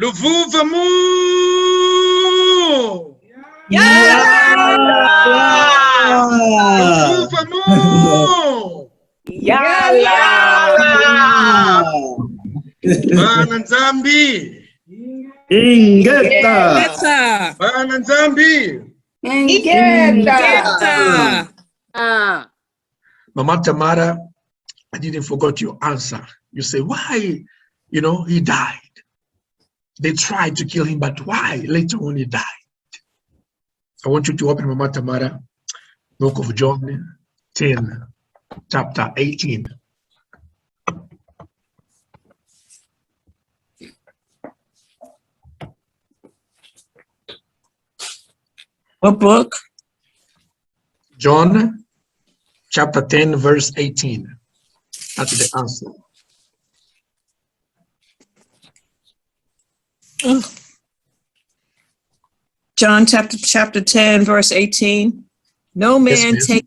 Luvuvamu. Luvuvamu. Bananzambi. Ingeta. Bananzambi. Ingeta. Mama Tamara, I didn't forget your answer. You say, why, he died. They tried to kill him, but why? Later on, he died. I want you to open Mama Tamara, book of John 10, chapter 18. What book? John chapter 10, verse 18. That's the answer. John chapter 10, verse 18. No man Yes, take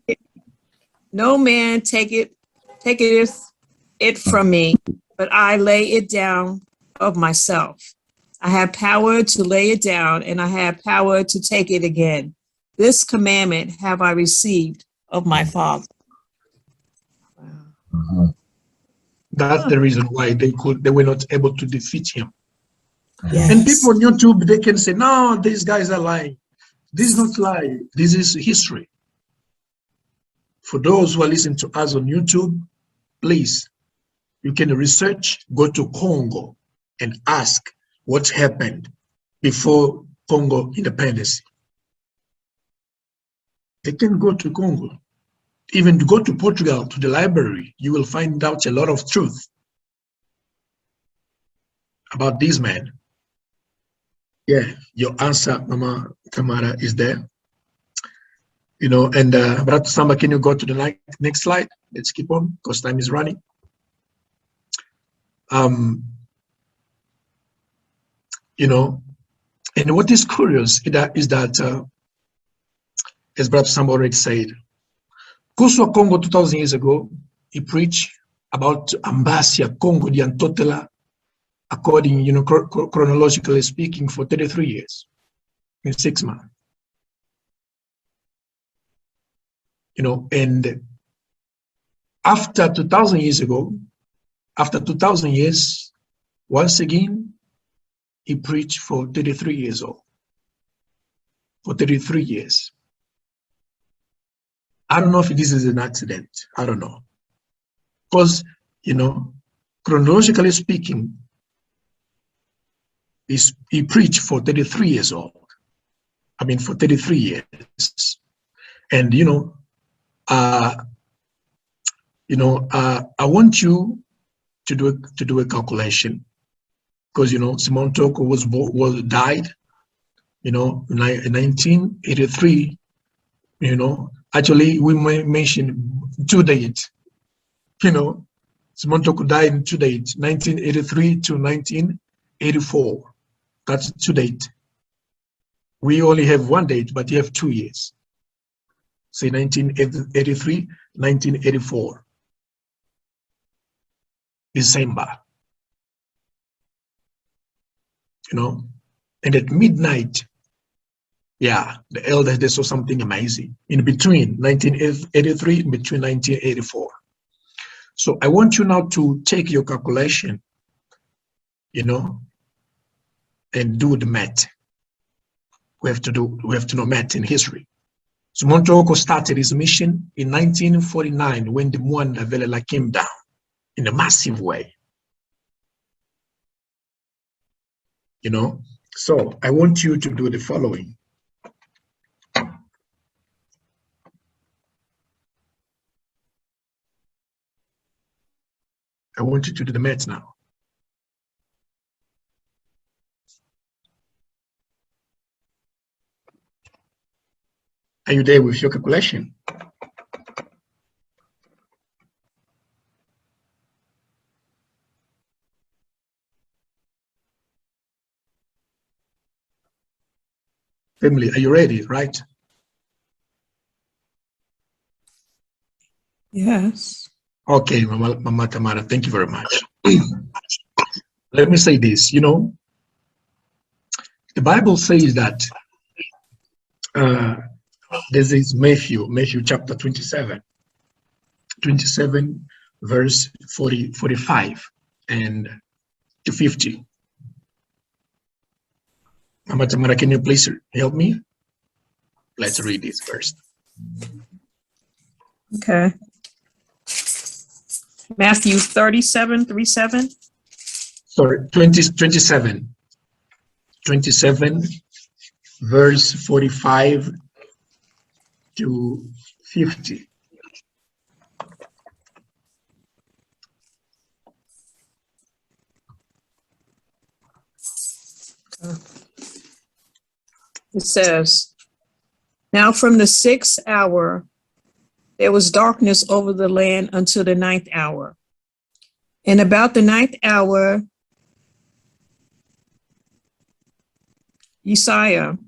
it from me, but I lay it down of myself. I have power to lay it down, and I have power to take it again. This commandment have I received of my Father. That's the reason why they were not able to defeat him. Yes. And people on YouTube, they can say, no, these guys are lying. This is not lie. This is history. For those who are listening to us on YouTube, please, you can research, go to Congo and ask what happened before Congo independence. They can go to Congo. Even to go to Portugal, to the library, you will find out a lot of truth about these men. Yeah, your answer, Mama Tamara, is there. And Brother Samba, can you go to the next slide? Let's keep on, because time is running. And what is curious is that, as Brother Samba already said, Kuswa Congo 2,000 years ago, he preached about Ambasia Congo Diantotela, according, chronologically speaking, for 33 years, in 6 months. And after 2,000 years ago, after 2,000 years, once again, he preached for 33 years old, for 33 years. I don't know if this is an accident. I don't know. Because, chronologically speaking, he preached for 33 years old. I mean, for 33 years. And, I want you to do a calculation, because, Simon Toco died, in 1983, actually, we may mention 2 dates. Simon Toco died in 2 dates, 1983 to 1984. That's 2 dates. We only have 1 date, but you have 2 years. Say 1983, 1984. December. And at midnight, yeah, the elders, they saw something amazing in between 1983 and between 1984. So I want you now to take your calculation, and do the math. We have to know math in history. Simon Toco started his mission in 1949 when the Mwanda Velela came down in a massive way. So I want you to do the following. I want you to do the math now. Are you there with your calculation? Family, are you ready, right? Yes. Okay, Mama Tamara, thank you very much. Let me say this, The Bible says that this is Matthew chapter 27, verse 45 and to 50. Mama Tamara, can you please help me? Let's read this first. Okay. Matthew 37:37. Sorry, 27, verse 45 to 50. It says, now from the 6th hour, there was darkness over the land until the 9th hour. And about the 9th hour, Yesiah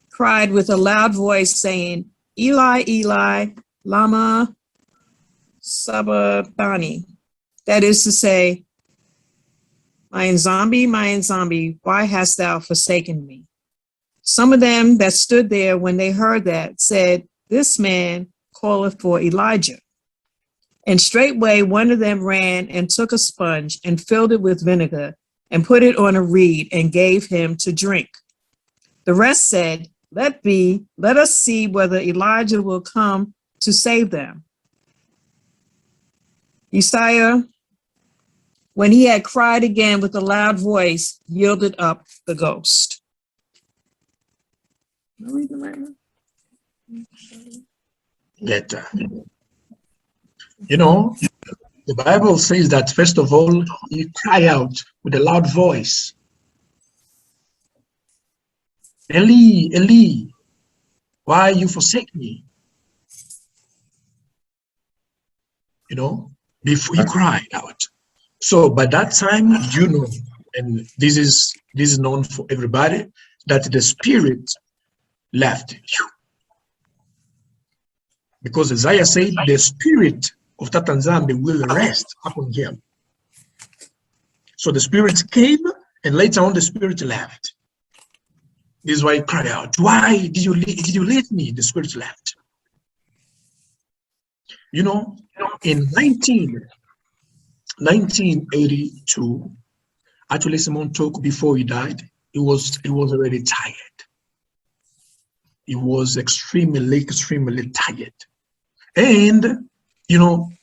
cried with a loud voice, saying, Eli, Eli, lama sabachthani. That is to say, my zombie, why hast thou forsaken me? Some of them that stood there when they heard that said, this man calleth for Elijah. And straightway one of them ran and took a sponge and filled it with vinegar and put it on a reed and gave him to drink. The rest said, let us see whether Elijah will come to save them. Yesiah, when he had cried again with a loud voice, yielded up the ghost. Better. You know, the Bible says that first of all, you cry out with a loud voice. Eli, Eli, why you forsake me? You know, before he cried out. So by that time, you know, and this is known for everybody, that the spirit left. Because Isaiah said the spirit of Tatanzambe will rest upon him. So the spirit came, and later on the spirit left. This is why he cried out, why did you leave me? The spirit left. You know, in 1982, actually Simon Toco, before he died, he was already tired. He was extremely tired. And, you know,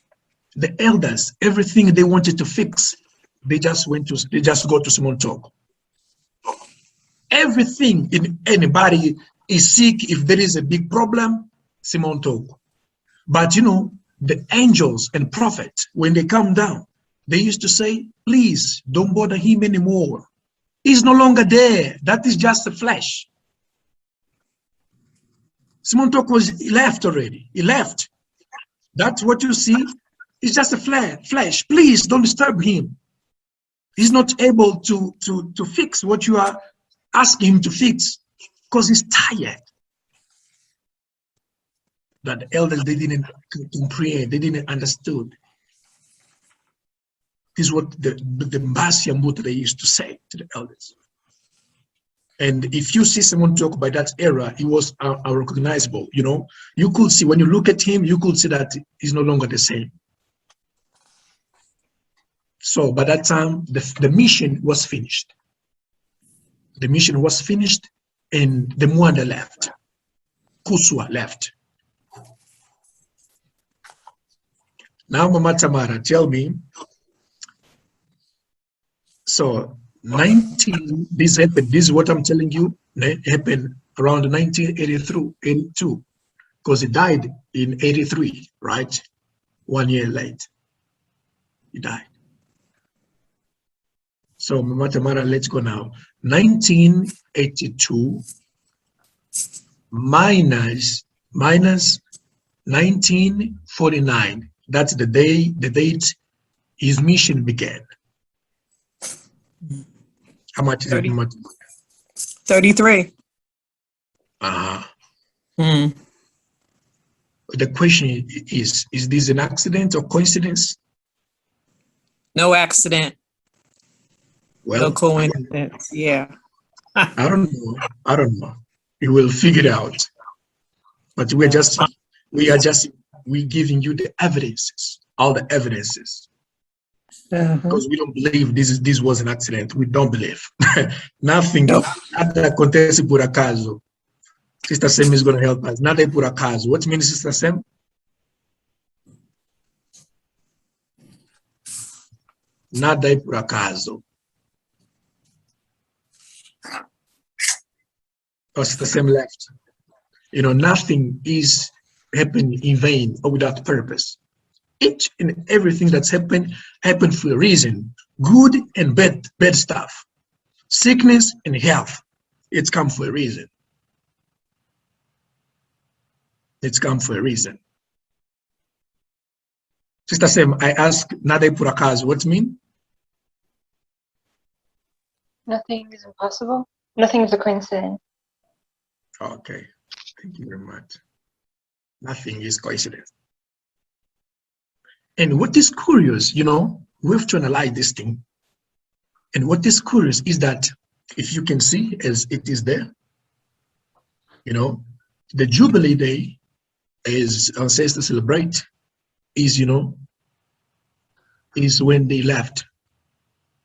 the elders, everything they wanted to fix, they just go to Simon Toco. Everything, in anybody is sick, if there is a big problem, Simon Toco. But, you know, the angels and prophets, when they come down, they used to say, please don't bother him anymore. He's no longer there. That is just the flesh. Simon Toco left already. He left. That's what you see. It's just a flesh. Please don't disturb him. He's not able to fix what you are asking him to fix because he's tired. That the elders, they didn't comprehend, they didn't understood. This is what the Mbasia Muta they used to say to the elders. And if you see someone talk by that era, he was unrecognizable. You know, you could see, when you look at him, you could see that he's no longer the same. So by that time, the mission was finished. The mission was finished, and the Mwanda left. Kuswa left. Now, Mama Tamara, tell me, so 19, this happened, this is what I'm telling you, happened around 1982, because he died in 83, right? 1 year late, he died. So Mama Tamara, let's go now. 1982 minus 1949. That's the date his mission began. How much is 30. it? 33. The question is this an accident or coincidence? No accident. Well, no coincidence. Yeah. I don't know. I don't know. We will figure it out. But we're giving you the evidences, all the evidences. Because we don't believe this was an accident. We don't believe. Nothing, nada acontece por acaso. Sister Sam is going to help us. Nada é por acaso. What means, Sister Sam? Nada é por acaso. Oh, Sister Sam left. You know, nothing is happening in vain or without purpose. Each and everything that's happened for a reason. Good and bad stuff. Sickness and health. It's come for a reason. It's come for a reason. Sister Sam, I ask, nada é por acaso, what do you mean? Nothing is impossible. Nothing is a coincidence. Okay, thank you very much. Nothing is coincidence. And what is curious, you know, we have to analyze this thing. And what is curious is that if you can see as it is there, you know, the Jubilee Day, as ancestors celebrate, is, you know, is when they left,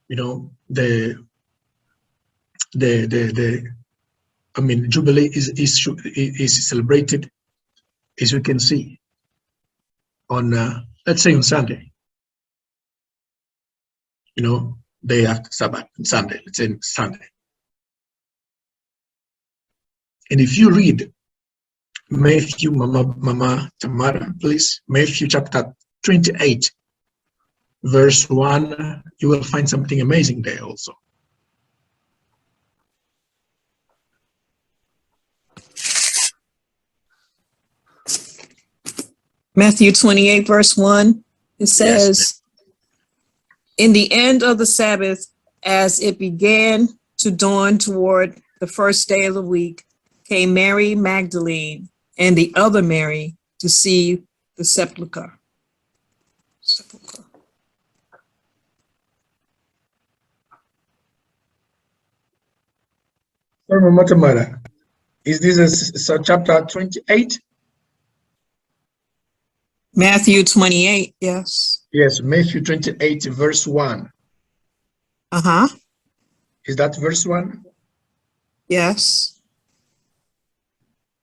you know, I mean, Jubilee is celebrated, as you can see, on let's say on Sunday. You know, day after Sabbath, Sunday. Let's say Sunday. And if you read Matthew, Mama Tamara, please, Matthew chapter 28, verse 1, you will find something amazing there also. Matthew 28, verse 1, it says, in the end of the Sabbath, as it began to dawn toward the first day of the week, came Mary Magdalene and the other Mary to see the sepulchre. Mama Tamara, is this a chapter 28? Matthew 28, yes. Yes, Matthew 28, verse 1. Uh-huh. Is that verse 1? Yes.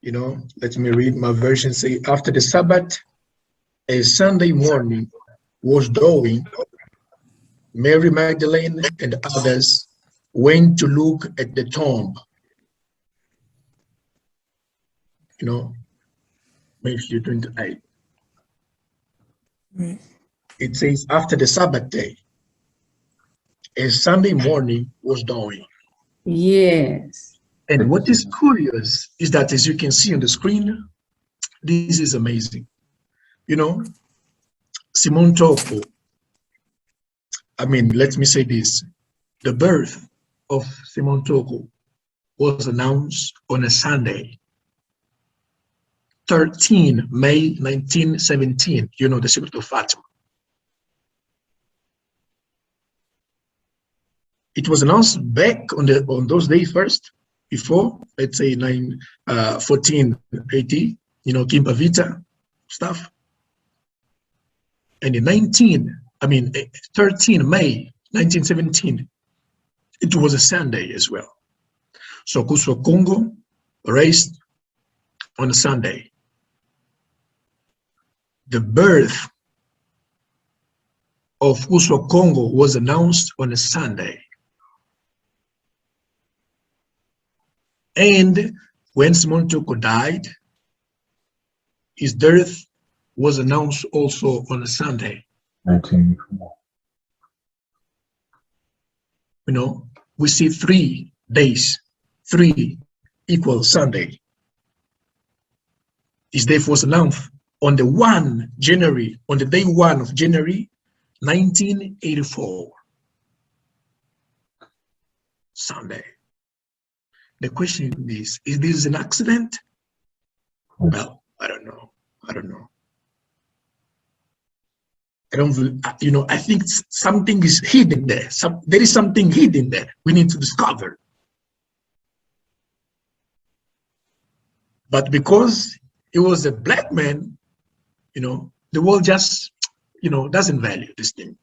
You know, let me read my version. Say, after the Sabbath, a Sunday morning was dawning, Mary Magdalene and others went to look at the tomb. You know, Matthew 28. Right. It says, after the Sabbath day, a Sunday morning was dawning. Yes. And what is curious is that, as you can see on the screen, this is amazing. You know, Simon Toco, I mean, let me say this. The birth of Simon Toco was announced on a Sunday, 13 May 1917, you know, the secret of Fatima. It was announced back on those days first, before, let's say 1480, you know, Kimpa Vita stuff. And in 13 May 1917, it was a Sunday as well. So Kuswa Kongo raised on a Sunday. The birth of Kuswa Kongo was announced on a Sunday. And when Simon Toco died, his death was announced also on a Sunday. 1984. You know, we see 3 days, 3 equals Sunday. His death was announced on the day 1 of January, 1984. Sunday. The question is this an accident? Well, I don't know. I don't, you know, I think something is hidden there. There is something hidden there we need to discover. But because he was a black man, you know, the world just, you know, doesn't value this thing.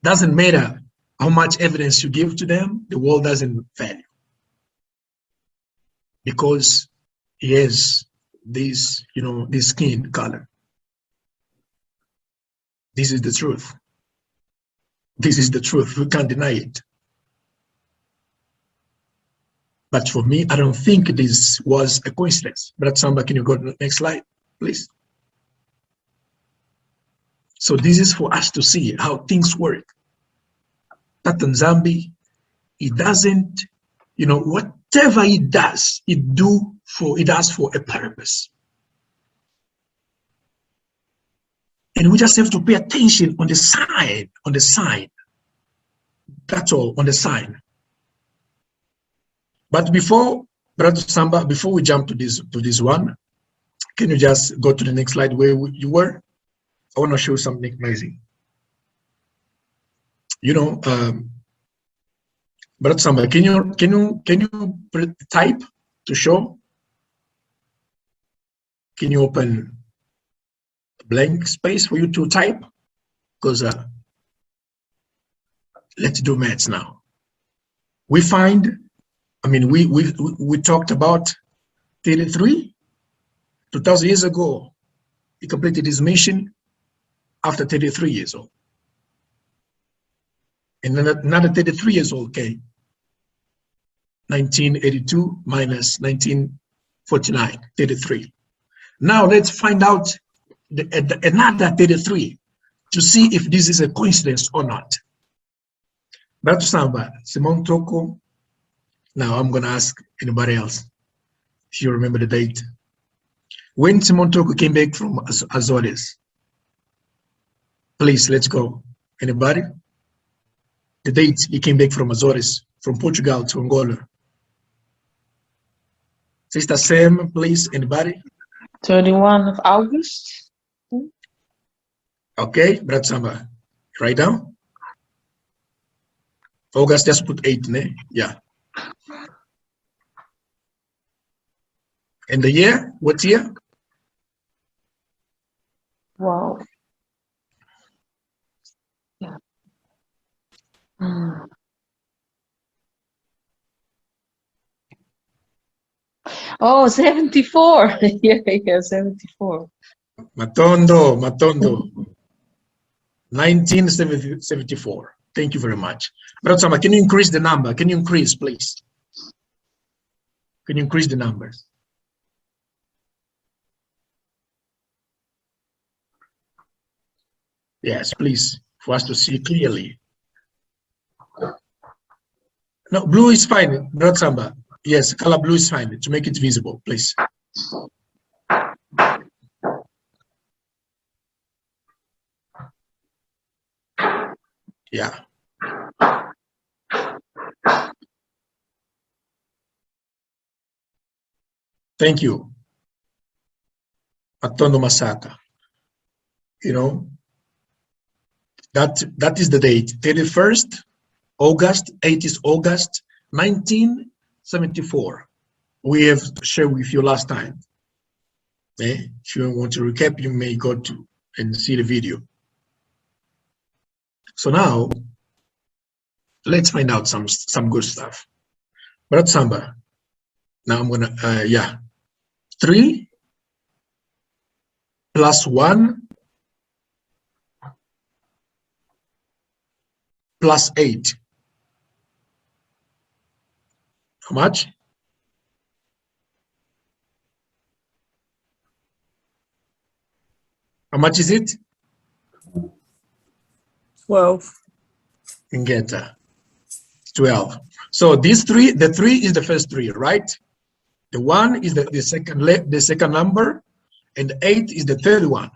Doesn't matter how much evidence you give to them, the world doesn't value. Because he has this, you know, this skin color. This is the truth. This is the truth. We can't deny it. But for me, I don't think this was a coincidence. But Samba, can you go to the next slide, please? So this is for us to see how things work. That Nzambi, he doesn't, you know, whatever he does, it does for a purpose. And we just have to pay attention on the sign, That's all, on the sign. But before, Brother Samba, before we jump to this one, can you just go to the next slide where you were? I want to show something amazing. You know, Brother Samba, can you type to show? Can you open a blank space for you to type? Because let's do maths now. We find, I mean, we talked about 33, 2,000 years ago. He completed his mission after 33 years old. And then another 33 years old came. 1982 minus 1949, 33. Now let's find out another 33 to see if this is a coincidence or not. Brother Samba, Simon Toco. Now I'm going to ask anybody else if you remember the date. When Simon Toco came back from Azores, please, let's go. Anybody? The date he came back from Azores, from Portugal to Angola. Sister Sam, please, anybody? 31 of August. Okay, Brother Samba, write down. August, just put 8, ne? Yeah. And the year, what year? Wow. Yeah. Hmm. Oh, 74. Yeah, 74. Matondo, 1974. Thank you very much. Brother Samba, can you increase the number? Can you increase, please? Can you increase the numbers? Yes, please, for us to see clearly. No, blue is fine, Brother Samba. Yes, color blue is fine to make it visible, please. Yeah. Thank you. Matondo Masaka. You know, that is the date. 31st August, 8th is August 1974. We have shared with you last time. If you want to recap, you may go to and see the video. So now, let's find out some good stuff. Brother Samba, now I'm gonna, 3 plus 1 plus 8. How much? How much is it? 12. Ngeta. 12. So these three, the 3 is the first 3, right? The 1 is the second number, and the 8 is the third one.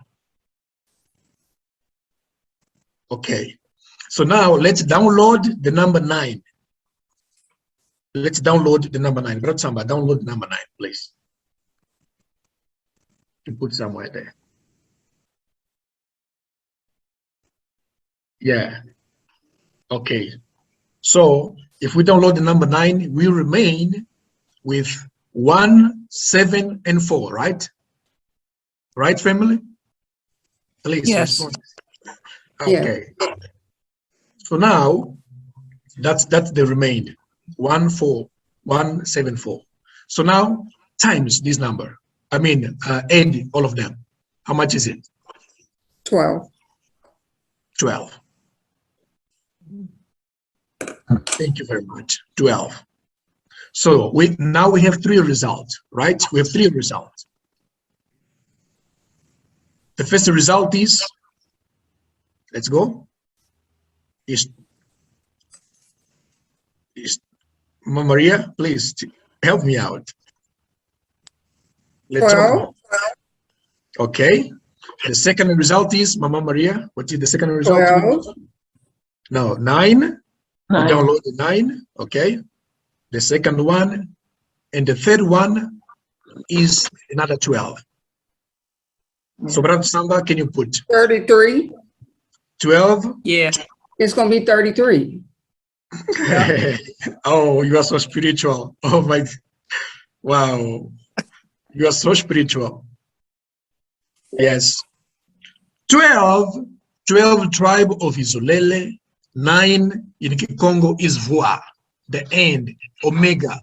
Okay. So now let's download the number 9. Let's download the number 9. Brother Samba, download the number 9, please. You put somewhere there. Yeah. Okay. So if we download the number 9, we remain with 1, 7, and 4, right? Right, family? Please Yes. respond. Yeah. Okay. So now that's the remainder. 1, 4, 1, 7, 4. So now times this number. I mean, add all of them. How much is it? 12. 12. Thank you very much. 12. So now we have 3 results, right? We have 3 results. The first result is, let's go, is Mama Maria, please help me out. Let's talk 12. about. Okay. The second result is, Mama Maria, what is the second result? 12. No, 9. You 9. download the 9. Okay. The second one, and the third one is another 12. So, Brother Samba, can you put 33. 12? Yeah. It's going to be 33. Yeah. Oh, you are so spiritual. Oh my, wow. You are so spiritual. Yes. 12 tribe of Isolele, 9 in Kongo is Voa, the end, Omega,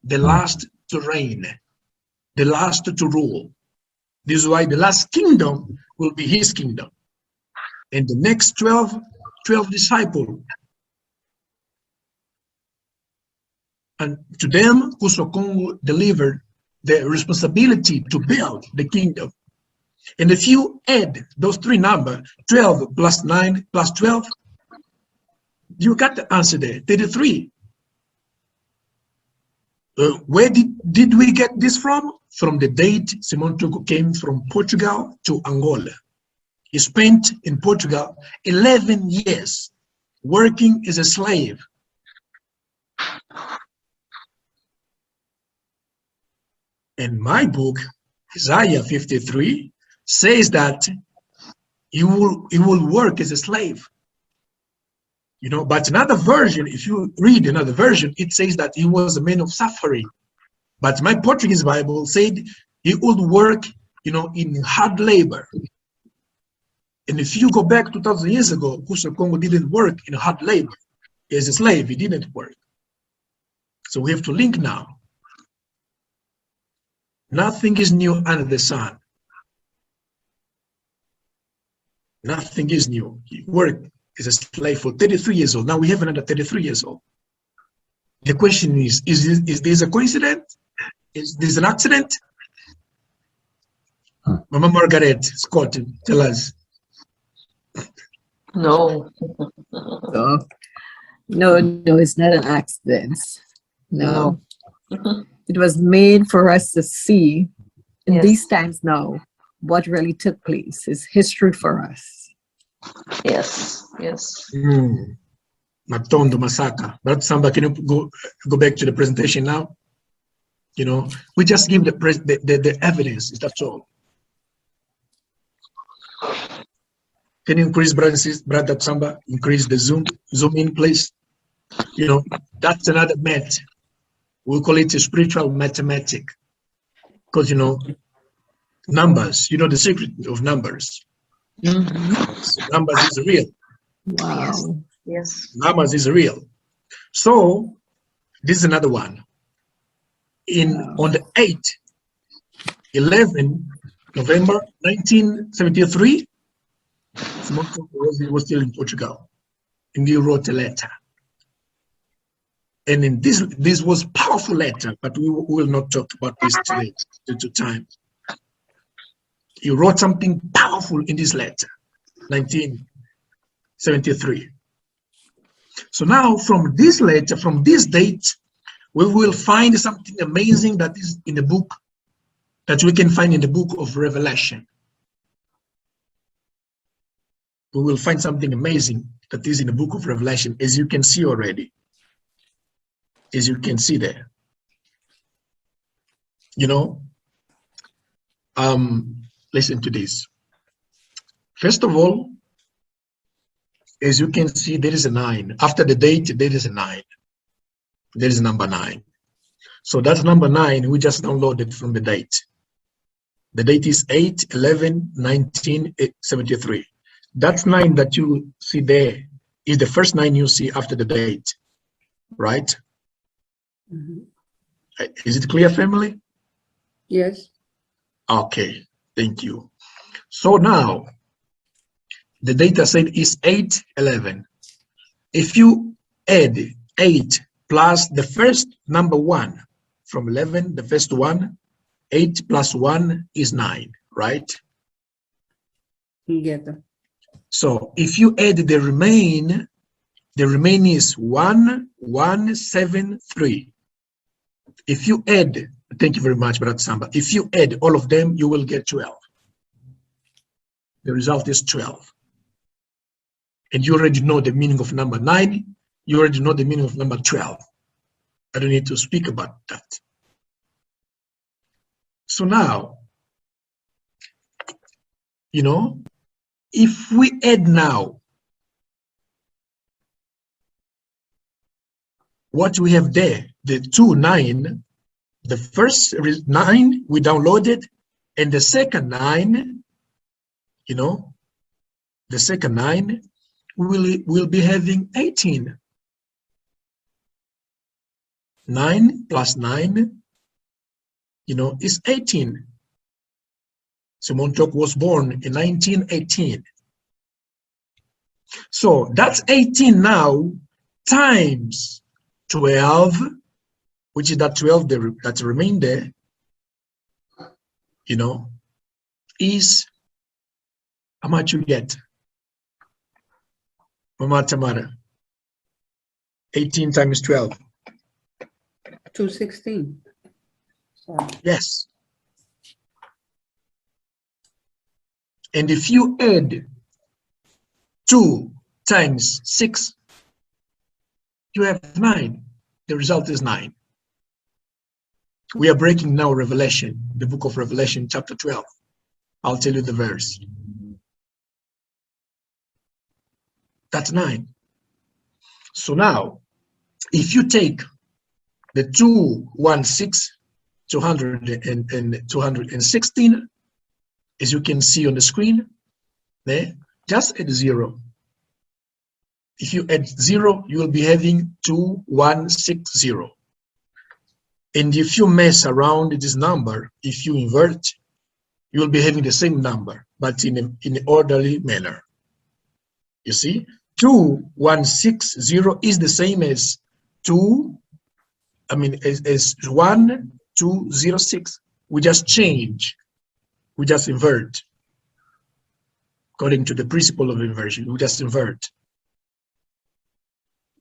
the last to reign, the last to rule. This is why the last kingdom will be his kingdom. And the next 12 disciples. And to them, Kongo delivered the responsibility to build the kingdom. And if you add those 3 numbers, 12 plus 9 plus 12, you got the answer there, 33. Where did we get this from? From the date Simon Toco came from Portugal to Angola. He spent in Portugal 11 years working as a slave. And my book, Isaiah 53, says that he will work as a slave. You know, but another version, if you read another version, it says that he was a man of suffering. But my Portuguese Bible said he would work, you know, in hard labor. And if you go back 2,000 years ago, Kongo didn't work in hard labor. As a slave, he didn't work. So we have to link now. Nothing is new under the sun. Nothing is new. He worked as a slave for 33 years old. Now we have another 33 years old. The question is this a coincidence? Is this an accident? Mama Margaret Scott, tell us. No. No, it's not an accident. No. No. It was made for us to see in Yes. these times now what really took place. It's history for us. Yes. Yes. Matondo Masaka. But Samba, can you go back to the presentation now? You know, we just give the evidence, that's all. Can you increase, Brother Samba, increase the zoom in, please? You know, that's another math. We call it a spiritual mathematic. Because, you know, numbers, you know the secret of numbers. So numbers is real. Wow. Yes. Numbers is real. So this is another one. On the 8th, 11 November 1973, Simon Toco was still in Portugal, and he wrote a letter. And in this was powerful letter, but we will not talk about this today due to time. He wrote something powerful in this letter, 1973. So now from this letter, from this date, we will find something amazing that is in the book, that we can find in the book of Revelation. We will find something amazing that is in the book of Revelation, as you can see already. As you can see there. You know, listen to this. First of all, as you can see, there is a 9. After the date, there is a 9. There is number 9. So that's number 9. We just downloaded from the date. The date is 8/11/1973. That's 9 that you see there is the first 9 you see after the date, right? Mhm. Is it clear, family? Yes. Okay, thank you. So now, the data set is 8/11. If you add 8 plus the first number 1 from 11, the first one, 8 plus 1 is 9, right? Get them. So if you add the remain is 1173. If you add, thank you very much, Brother Samba. If you add all of them, you will get 12. The result is 12. And you already know the meaning of number 9. You already know the meaning of number 12. I don't need to speak about that. So now, you know, if we add now what we have there, the 2, 9, the first 9 we downloaded, and the second 9, you know, the second 9 will be having 18. 9 plus 9, you know, is 18. Simon Toco was born in 1918. So that's 18 now times 12, which is that 12 that remain there, you know, is how much you get? Mama Tamara. 18 times 12. 216. So Yes. And if you add 2 times 6, you have 9. The result is 9. We are breaking now Revelation, the book of Revelation, chapter 12. I'll tell you the verse. That's 9. So now, if you take the 216, 216, as you can see on the screen, there, just add 0. If you add 0, you will be having 2160. And if you mess around with this number, if you invert, you will be having the same number, but in an orderly manner. You see, 2160 is the same as 1206. We just change, we just invert. According to the principle of inversion, we just invert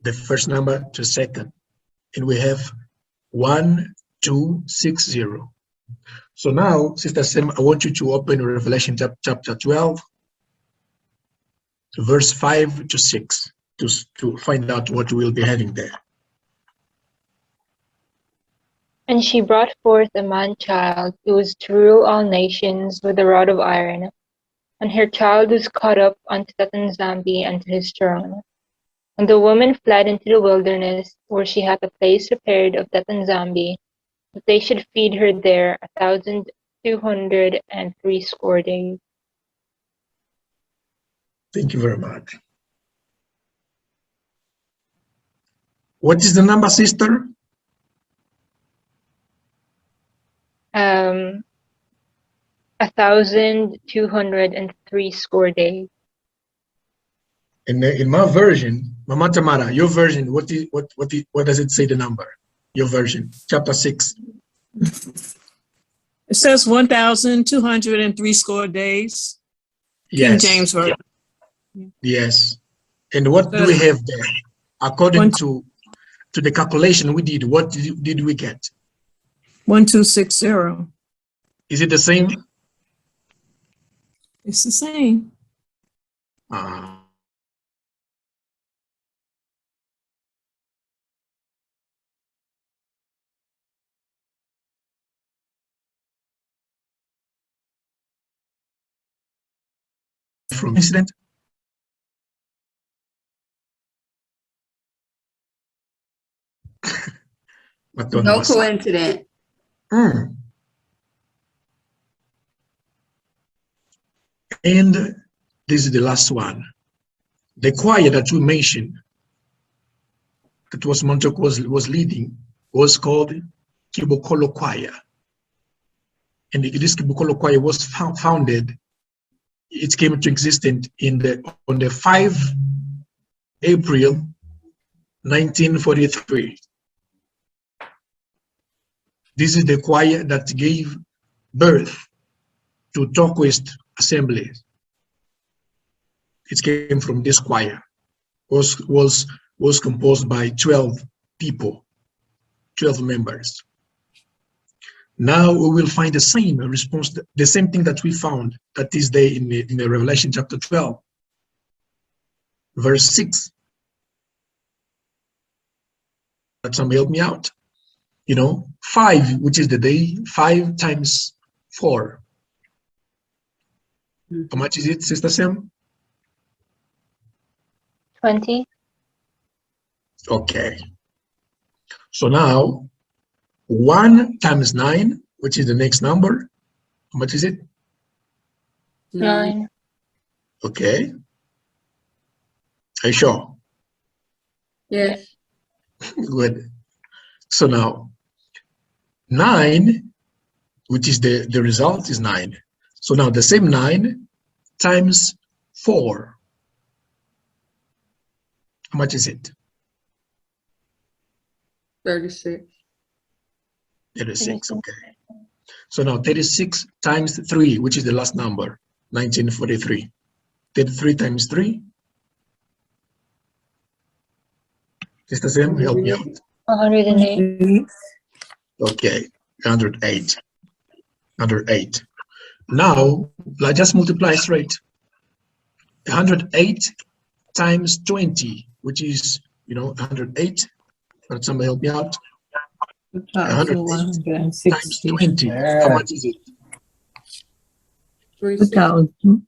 the first number to second, and we have 1260. So now, Sister Sam, I want you to open Revelation chapter 12, verse 5 to 6, to find out what we'll be having there. And she brought forth a man-child who was to rule all nations with a rod of iron. And her child was caught up unto Tatanzambi and to his throne. And the woman fled into the wilderness, where she hath a place prepared of Tatanzambi, that they should feed her there 1,260 days. Thank you very much. What is the number, sister? 1,260 days. In my version, Mama Tamara, your version, what does it say the number? Your version, chapter 6. It says 1,203 days. King Yes. James Version. Yes. And what do we have there? According to the calculation we did, what did we get? 1260. Is it the same? It's the same. From incident? No coincidence. Mm. And this is the last one. The choir that we mentioned, that was Simon Toco was leading, was called Kibokolo Choir. And this Kibokolo Choir was founded. It came into existence on the 5 April 1943. This is the choir that gave birth to Tokoist Assembly. It came from this choir. Was composed by 12 people, 12 members. Now we will find the same response, the same thing that we found that is there in the Revelation chapter 12, verse 6. But somebody help me out. 5, which is the day, 5 times 4. How much is it, Sister Sam? 20. Okay. So now 1 times 9, which is the next number. How much is it? 9. Okay. Are you sure? Yes. Good. So now 9, which is the result is 9. So now the same 9 times 4. How much is it? 36. 36, okay. So now 36 times 3, which is the last number, 1943. 33 times 3. Sister Sam, help me out. 108. Okay, 108. 108. Now, let's just multiply straight. 108 times 20, which is, 108. But somebody help me out. 108 times 20. How much is it? 2,000.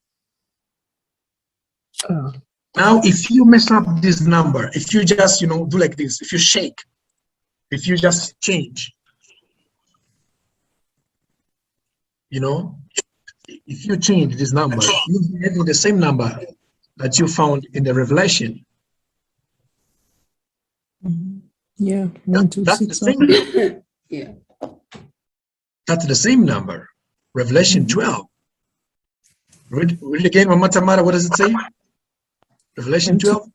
Now, if you mess up this number, if you just, do like this, if you shake, if you just change, if you change this number, you'll be having the same number that you found in the Revelation. Yeah, 1, 2, That's 6. the same. Yeah. That's the same number. Revelation 12. Read again, Mama Tamara. What does it say? Revelation 12.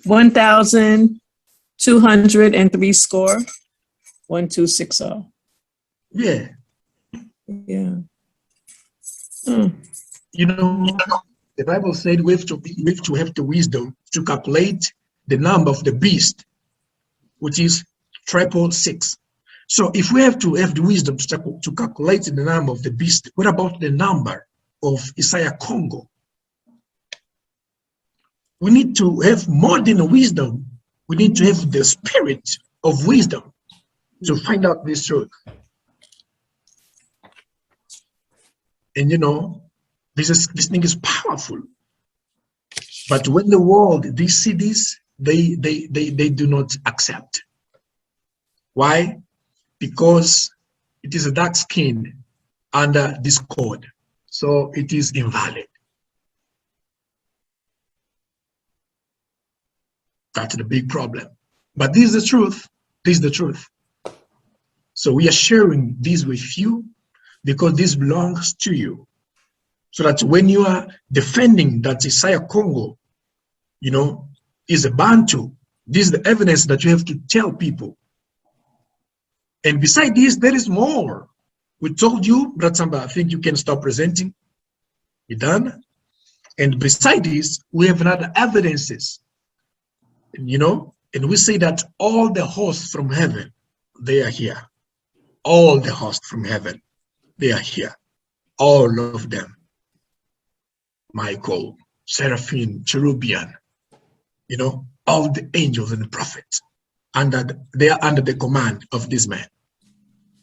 1,203 score. 1260. Yeah. Yeah. The Bible said we have to have the wisdom to calculate the number of the beast, which is 666. So if we have to have the wisdom to calculate the number of the beast, what about the number of Isaiah Kongo? We need to have more than wisdom. We need to have the spirit of wisdom to find out this truth. And this thing is powerful. But when the world, they see this, they do not accept. Why? Because it is a dark skin under this code. So it is invalid. That's the big problem. But this is the truth. This is the truth. So we are sharing this with you because this belongs to you. So that when you are defending that Isaiah Kongo, is a Bantu, this is the evidence that you have to tell people. And beside this, there is more. We told you, Brother Samba, I think you can stop presenting. We're done. And beside this, we have another evidences. And we say that all the hosts from heaven, they are here. All the hosts from heaven, they are here. All of them. Michael, Seraphim, Cherubian, all the angels and the prophets, they are under the command of this man,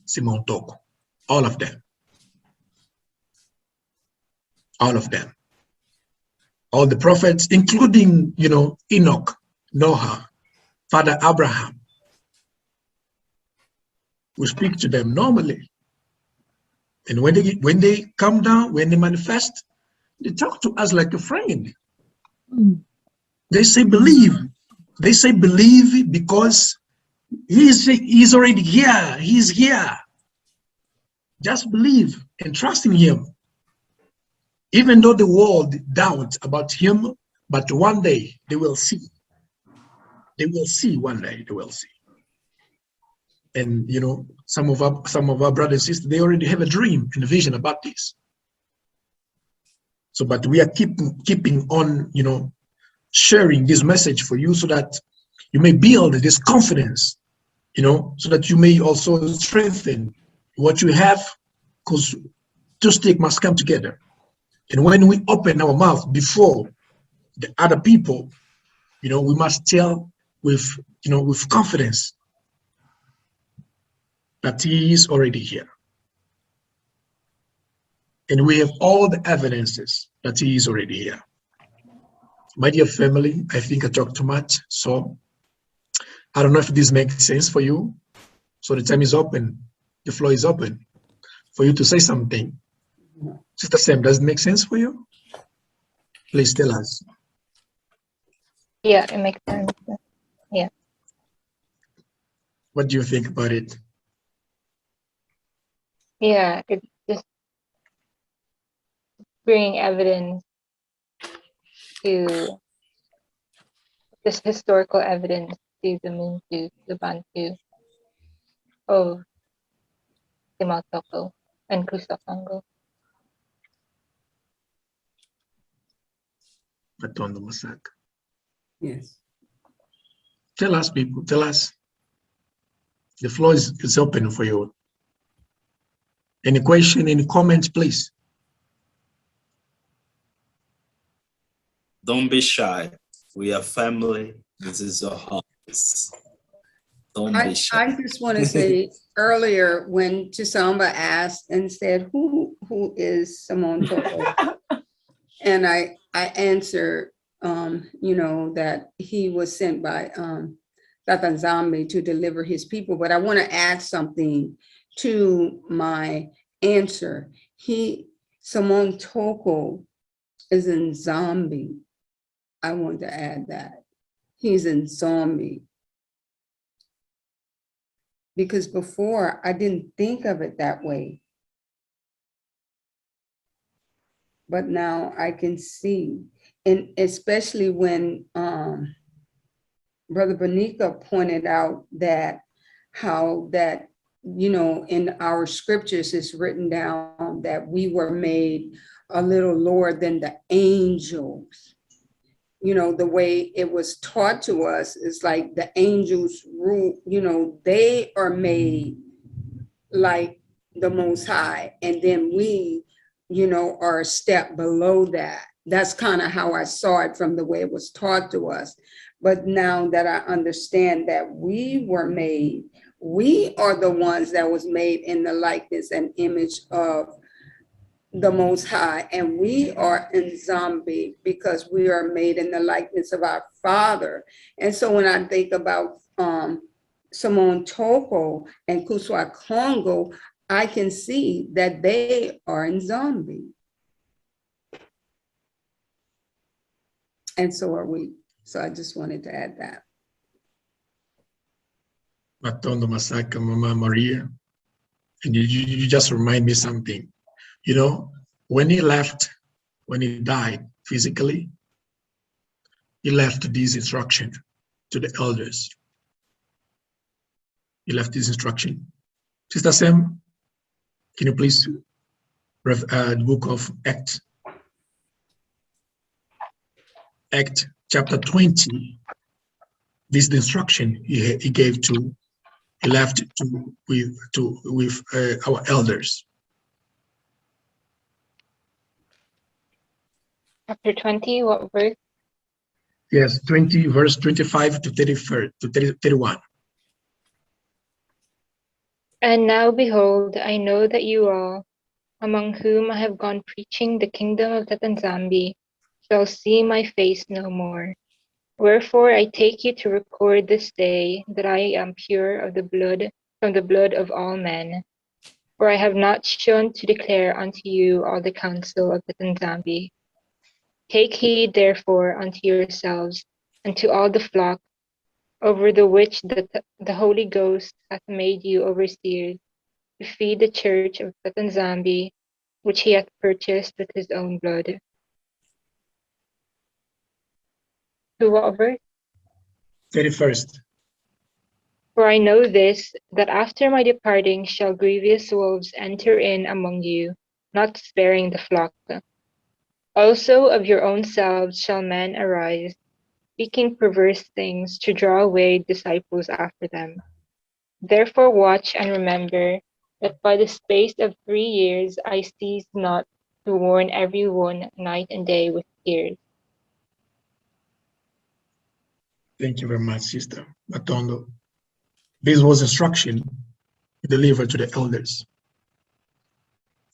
Simon Toco. All of them. All of them. All the prophets, including, Enoch, Noah, Father Abraham, We speak to them normally. And when they come down, when they manifest, they talk to us like a friend. They say believe. They say believe because he's already here. He's here. Just believe and trust in him. Even though the world doubts about him, but one day they will see. They will see one day. They will see. And you know, some of our brothers and sisters, they already have a dream and a vision about this. So, but we are keeping on, you know, sharing this message for you so that you may build this confidence, you know, so that you may also strengthen what you have, because two sticks must come together. And when we open our mouth before the other people, you know, we must tell with, you know, with confidence that he is already here. And we have all the evidences that he is already here. My dear family, I think I talked too much, so I don't know if this makes sense for you. So the time is open, the floor is open for you to say something. Sister Sam, does it make sense for you? Please tell us. Yeah, it makes sense. Yeah. What do you think about it? Yeah, it's just bringing evidence to this historical evidence to the Muntu, the Bantu of Simao Toco and Kongo. Matondo Masak. Yes. Tell us, people, tell us. The floor is open for you. Any question, any comments, please? Don't be shy. We are family. This is your house. Don't be shy. I just want to say earlier when Chisamba asked and said, who is Simon Toco? And I answered, you know, that he was sent by Tatanzambi to deliver his people. But I want to add something to my answer. Simon Toco is in Zombie. I want to add that. He's in Zombie. Because before I didn't think of it that way. But now I can see, and especially when Brother Bonica pointed out that how that, you know, in our scriptures it's written down that we were made a little lower than the angels. You know, the way it was taught to us is like the angels rule, you know, they are made like the Most High. And then we, you know, are a step below that. That's kind of how I saw it from the way it was taught to us. But now that I understand that we were made, we are the ones that was made in the likeness and image of the Most High, and we are in Zombie because we are made in the likeness of our Father. And so when I think about Simon Toco and Kongo, I can see that they are in Zombie. And so are we. So I just wanted to add that. Matondo Masaka, Mama Maria. And you just remind me something. You know, when he left, when he died physically, he left this instruction to the elders. He left this instruction. Sister Sam, can you please read the book of Acts? Act chapter 20. This is the instruction he gave to, he left with our elders. Chapter 20, what verse? Yes, 20, verse 25 to 31. And now behold, I know that you all, among whom I have gone preaching the kingdom of Tatanzambi, shall see my face no more. Wherefore I take you to record this day that I am pure of the blood from the blood of all men. For I have not shun to declare unto you all the counsel of the Nzambi. Take heed therefore unto yourselves and to all the flock over the which the Holy Ghost hath made you overseers, to feed the church of the Nzambi, which he hath purchased with his own blood. To what verse? 31st. For I know this, that after my departing shall grievous wolves enter in among you, not sparing the flock. Also of your own selves shall men arise, speaking perverse things to draw away disciples after them. Therefore watch and remember that by the space of 3 years I ceased not to warn every one night and day with tears. Thank you very much, Sister Matondo. This was instruction delivered to the elders.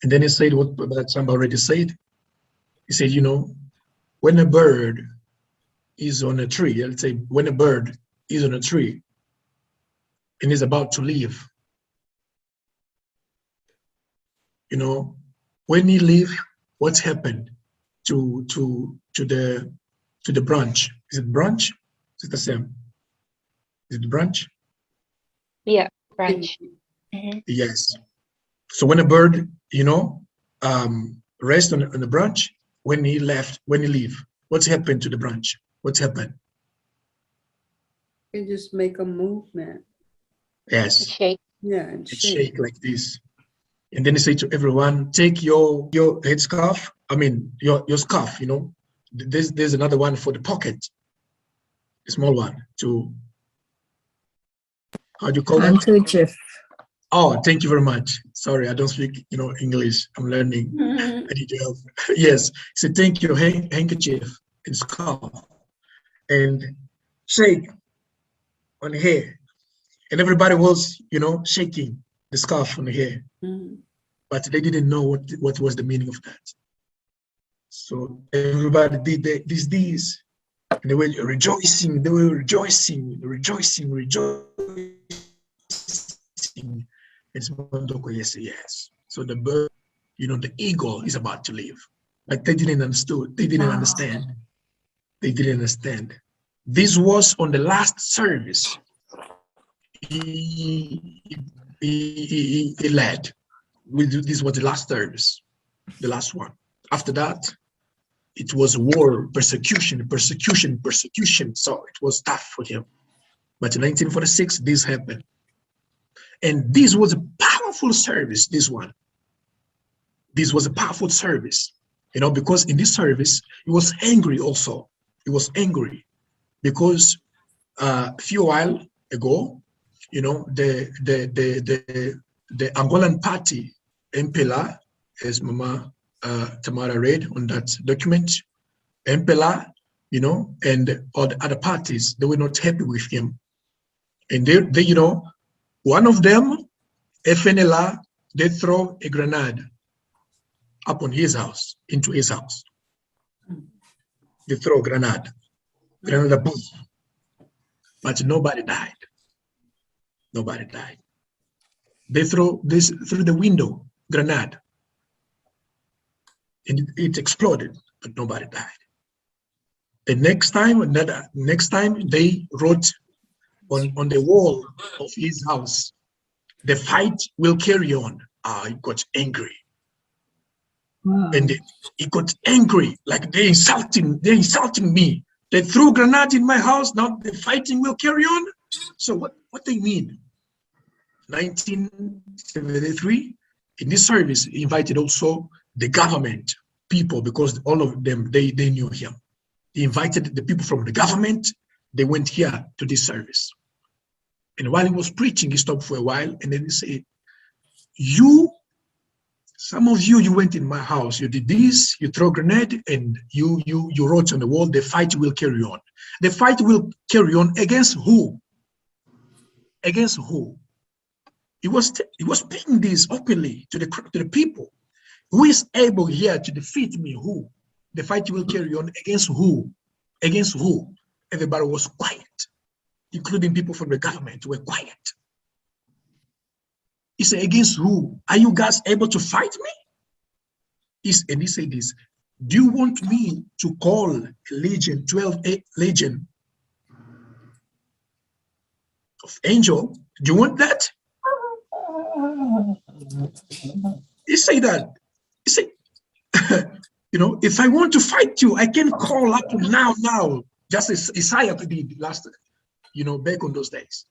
And then he said what Samba already said. He said, you know, when a bird is on a tree, let's say when a bird is on a tree and is about to leave, you know, when he leave, what's happened to the branch? Is it branch? Is it the same? Is it branch? Yeah, branch. Mm-hmm. Yes. So when a bird, you know, rests on the branch, when he leave, what's happened to the branch? What's happened? You just make a movement. Yes. Shake. Yeah, and It shake. shake like this. And then he say to everyone, take your headscarf, your scarf, you know. There's another one for the pocket, a small one to, how do you call that? Handkerchief. Oh, thank you very much. Sorry, I don't speak, you know, English. I'm learning. Mhm. I need your help. Yes. So take your handkerchief and scarf and shake on the hair. And everybody was, you know, shaking the scarf on the hair, Mhm. but they didn't know what was the meaning of that. So everybody did this, and they were rejoicing. They were rejoicing. And Simon Toco, yes. So the bird, you know, the eagle is about to leave. But they didn't understand. They didn't understand. They didn't understand. This was on the last service he led. This was the last service, the last one. After that, it was war, persecution. So it was tough for him. But in 1946, this happened. And this was a powerful service, this one. This was a powerful service, you know, because in this service, he was angry also. He was angry because a few while ago, you know, the Angolan party, MPLA, as Mama Tamara read on that document, MPLA, you know, and all the other parties, they were not happy with him. And they you know, one of them, FNLA, they throw a grenade upon his house, into his house. They throw a grenade boom. But nobody died. Nobody died. They throw this through the window, grenade, and it exploded, but nobody died. The next time they wrote on the wall of his house, the fight will carry on. He got angry. Wow. And he got angry, like they're insulting me. They threw grenade in my house, now the fighting will carry on. So what they mean? 1973, in this service, he invited also the government people, because all of them, they knew him. He invited the people from the government, they went here to this service. And while he was preaching, he stopped for a while, and then he said, some of you went in my house, you did this, you throw a grenade, and you wrote on the wall, the fight will carry on. The fight will carry on against who? Against who? He was speaking this openly to the people. Who is able here to defeat me? Who? The fight will carry on against who? Against who? Everybody was quiet, including people from the government were quiet. said, against who? Are you guys able to fight me? And he said this, do you want me to call a legion, 12 legion of angel? Do you want that? He said that. He said, if I want to fight you, I can call up now, just as Isaiah did last, back on those days.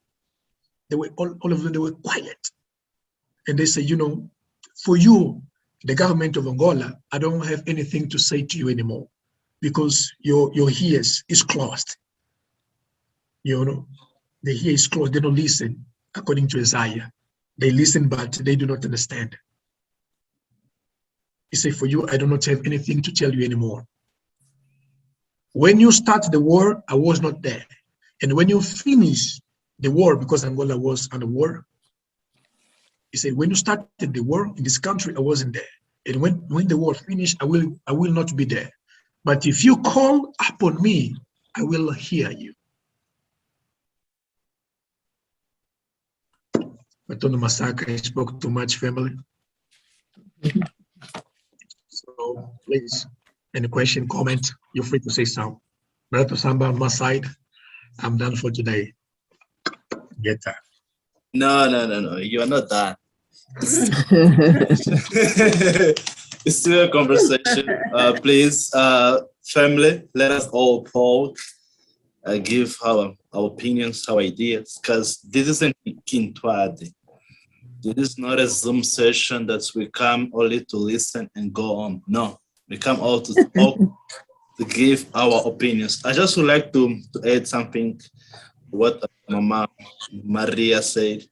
They were all of them, they were quiet. And they say, for you, the government of Angola, I don't have anything to say to you anymore because your ears is closed. The ear is closed. They don't listen, according to Isaiah. They listen, but they do not understand. He said, for you, I do not have anything to tell you anymore. When you start the war, I was not there. And when you finish the war, because Angola was under war, he said, when you started the war in this country, I wasn't there. And when the war finished, I will not be there. But if you call upon me, I will hear you. But on the massacre, I spoke too much, family. So please, any question, comment, you're free to say so. Brother Samba, on my side, I'm done for today. Get that. No. You are not done. It's still a conversation. Please, family, let us all poll, give our opinions, our ideas, because this isn't Kintwadi. This is not a Zoom session that we come only to listen and go on. No, we come all to talk, to give our opinions. I just would like to add something what Mama Maria said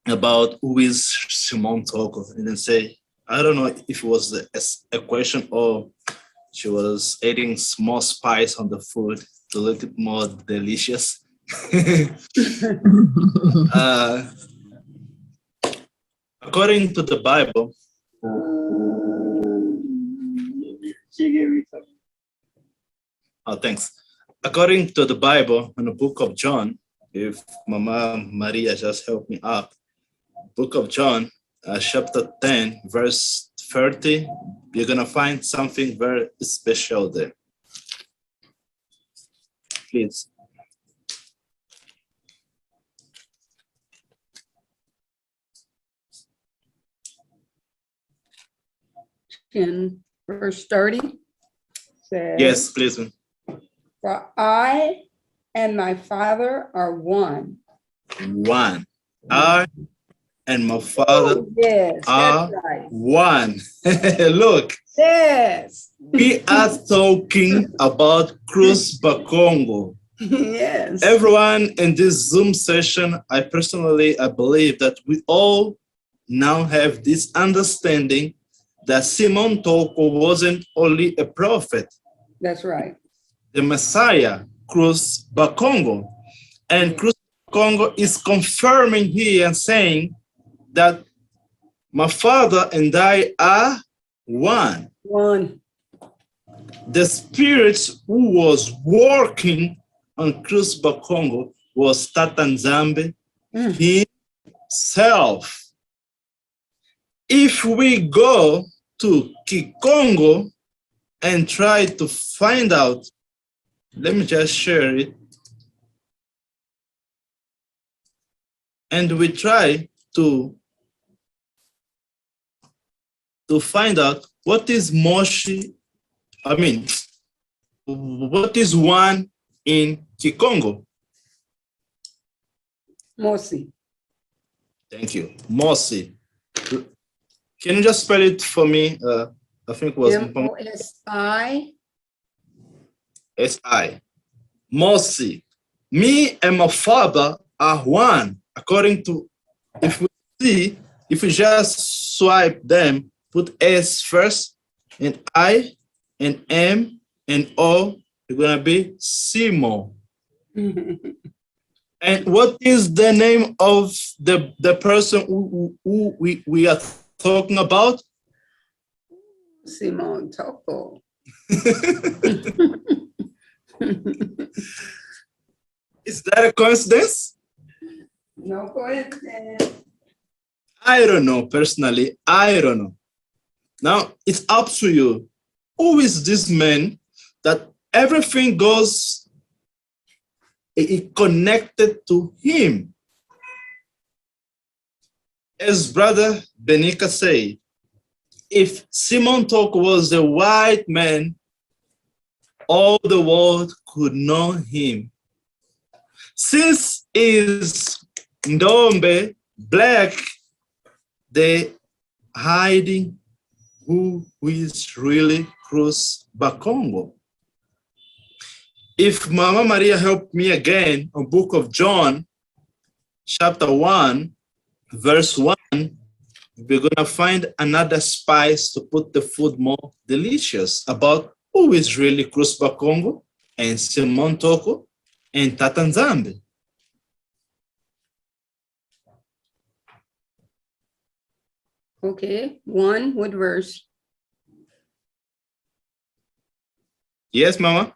about who is Simon Toco, and then say, I don't know if it was a question or she was adding small spice on the food to look it more delicious. According to the Bible, thanks. According to the Bible, in the book of John, if Mama Maria just helped me up, book of John, chapter 10, verse 30, you're going to find something very special there. Please. In verse 30 says, Yes, please. for I and my Father are one. One. I and my Father Yes, are that's right. one. Look, Yes. we are talking about Cruz Bakongo. Yes. Everyone in this Zoom session, I believe that we all now have this understanding that Simon Toco wasn't only a prophet. That's right. The Messiah, Cruz Bakongo. And Cruz Bakongo is confirming here and saying that my Father and I are one. One. The spirit who was working on Cruz Bakongo was Tatanzambe himself. If we go to Kikongo and try to find out, let me just share it. And we try to find out what is Moshi, what is one in Kikongo? Mosi. Thank you. Mosi. Can you just spell it for me? I think it was M-O-S-I. S-I. Mosi. Me and my Father are one. According to, if we just swipe them, put S first, and I, and M, and O, you're gonna be Simo. And what is the name of the person who we are talking about? Simon Toco. Is that a coincidence? No coincidence. I don't know. Personally, I don't know. Now, it's up to you. Who is this man that everything goes connected to him? As Brother Benica said, if Simon Toco was a white man, all the world could know him. Since is Ndombe black, they hiding who is really Cruz Bakongo. If Mama Maria helped me again on Book of John, chapter 1, verse 1, we're gonna find another spice to put the food more delicious about who is really Cruz Bakongo and Simon Toco and Tatanzambe. Okay, 1, what verse? Yes, Mama?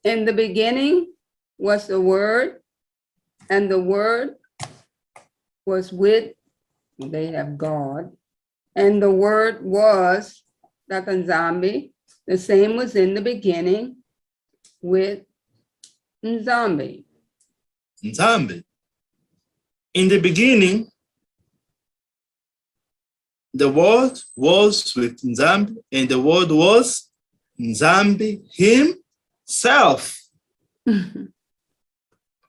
In the beginning was the Word, and the Word was with, they have God, and the Word was Tatanzambe. The same was in the beginning with Nzambe. Nzambe. In the beginning, the word was with Nzambe, and the word was Nzambe himself.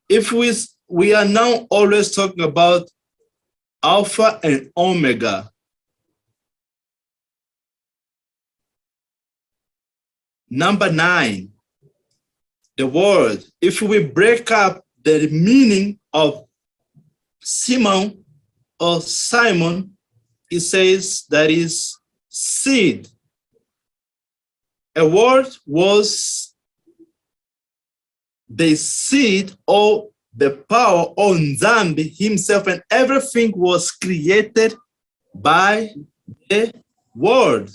If we are now always talking about Alpha and Omega, number 9, the word, if we break up the meaning of Simon or Simon, it says that is seed. A word was the seed or the power of Nzambe himself, and everything was created by the word.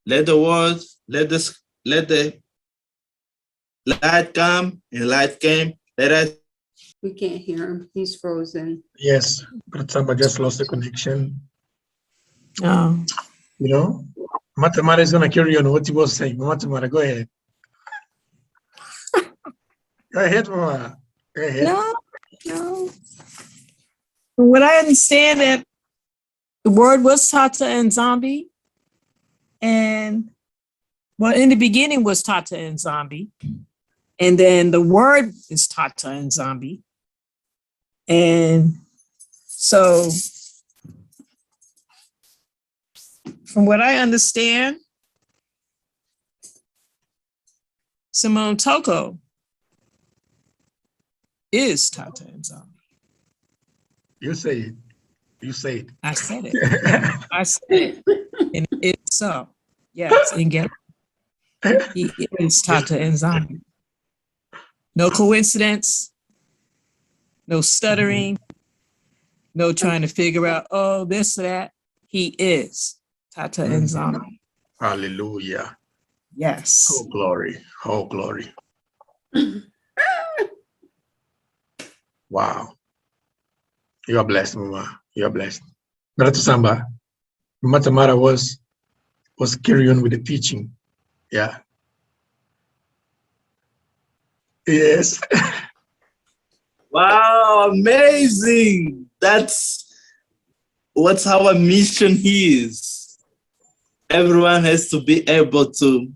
Let the word, let the light come, and light came. Let us. We can't hear him, he's frozen. Yes, but somebody just lost the connection. Oh, You know, Matamara is gonna carry on what he was saying. Matamara, go ahead. Go ahead, Mama. Go ahead. no. From what I understand, that the word was Tata and Zombie, and well, in the beginning was Tata and Zombie, and then the word is Tata and Zombie, and so from what I understand, Simon Toco is Tata and Zombie. You say it. You say it. I said it. I said it. And it's so. Yes, in Ghana, he is Tata and Zombie. No coincidence, no stuttering, no trying to figure out, oh, this or that. He is Tata and Zombie. Hallelujah. Yes. Oh, glory. Oh, glory. Wow. You are blessed, Mama. You are blessed. Brother Samba, Matamara was carrying on with the teaching. Yeah. Yes. Wow, amazing. That's what our mission is. Everyone has to be able to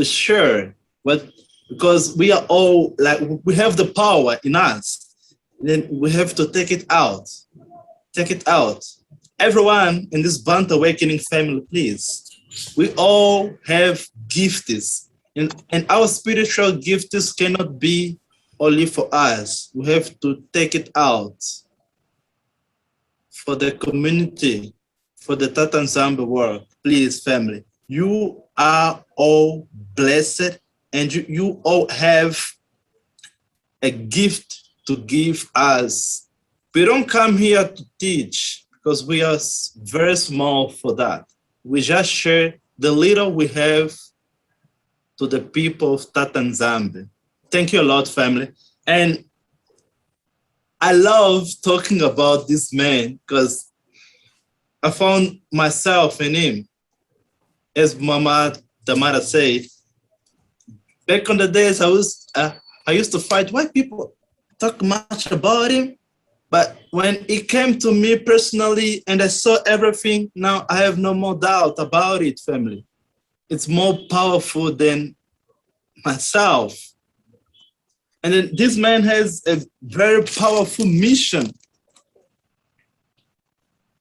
share because we are all like, we have the power in us. Then we have to take it out. Take it out. Everyone in this Bant Awakening family, please. We all have gifts. And our spiritual gifts cannot be only for us. We have to take it out for the community, for the Tatanzambe world. Please, family, you are all blessed, and you all have a gift to give us. We don't come here to teach because we are very small for that. We just share the little we have to the people of Tatanzambe. Thank you a lot, family. And I love talking about this man because I found myself in him. As Mama Tamara said, back on the days I used to fight why people talk much about him. But when it came to me personally and I saw everything, now I have no more doubt about it, family. It's more powerful than myself. And then this man has a very powerful mission.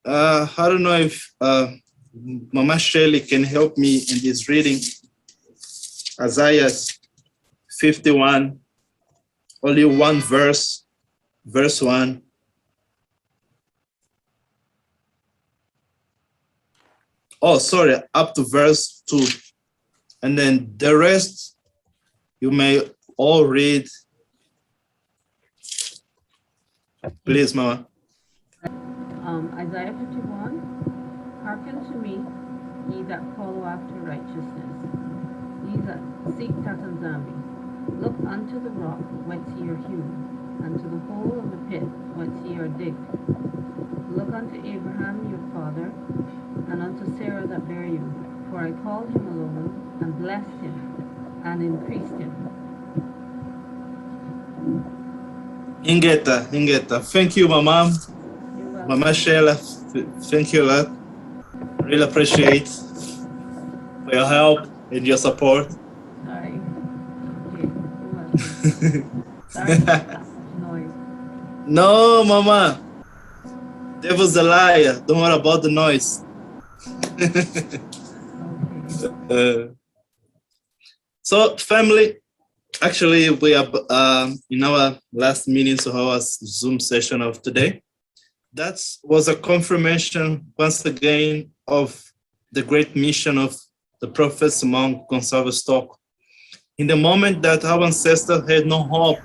I don't know if Mama Shirley can help me in this reading. Isaiah 51, only one verse 1. Oh, sorry, up to verse 2. And then the rest, you may all read. Please, Mama. Isaiah 51, hearken to me, ye that follow after righteousness, ye that seek Tatanzambi. Look unto the rock whence ye are hewn, and to the hole of the pit whence ye are digged. Look unto Abraham your father, and unto Sarah that bare you, for I called him alone, and blessed him, and increased him. Ingeta. Thank you, Mama. You're welcome. Mama Sheila, thank you a lot. Really appreciate for your help and your support. Sorry. Okay, you're welcome. Sorry about that noise. No, Mama. Devil's a liar. Don't worry about the noise. Okay. So, family, actually, we are in our last minutes of our Zoom session of today. That was a confirmation, once again, of the great mission of the prophet Simon Toco. In the moment that our ancestors had no hope,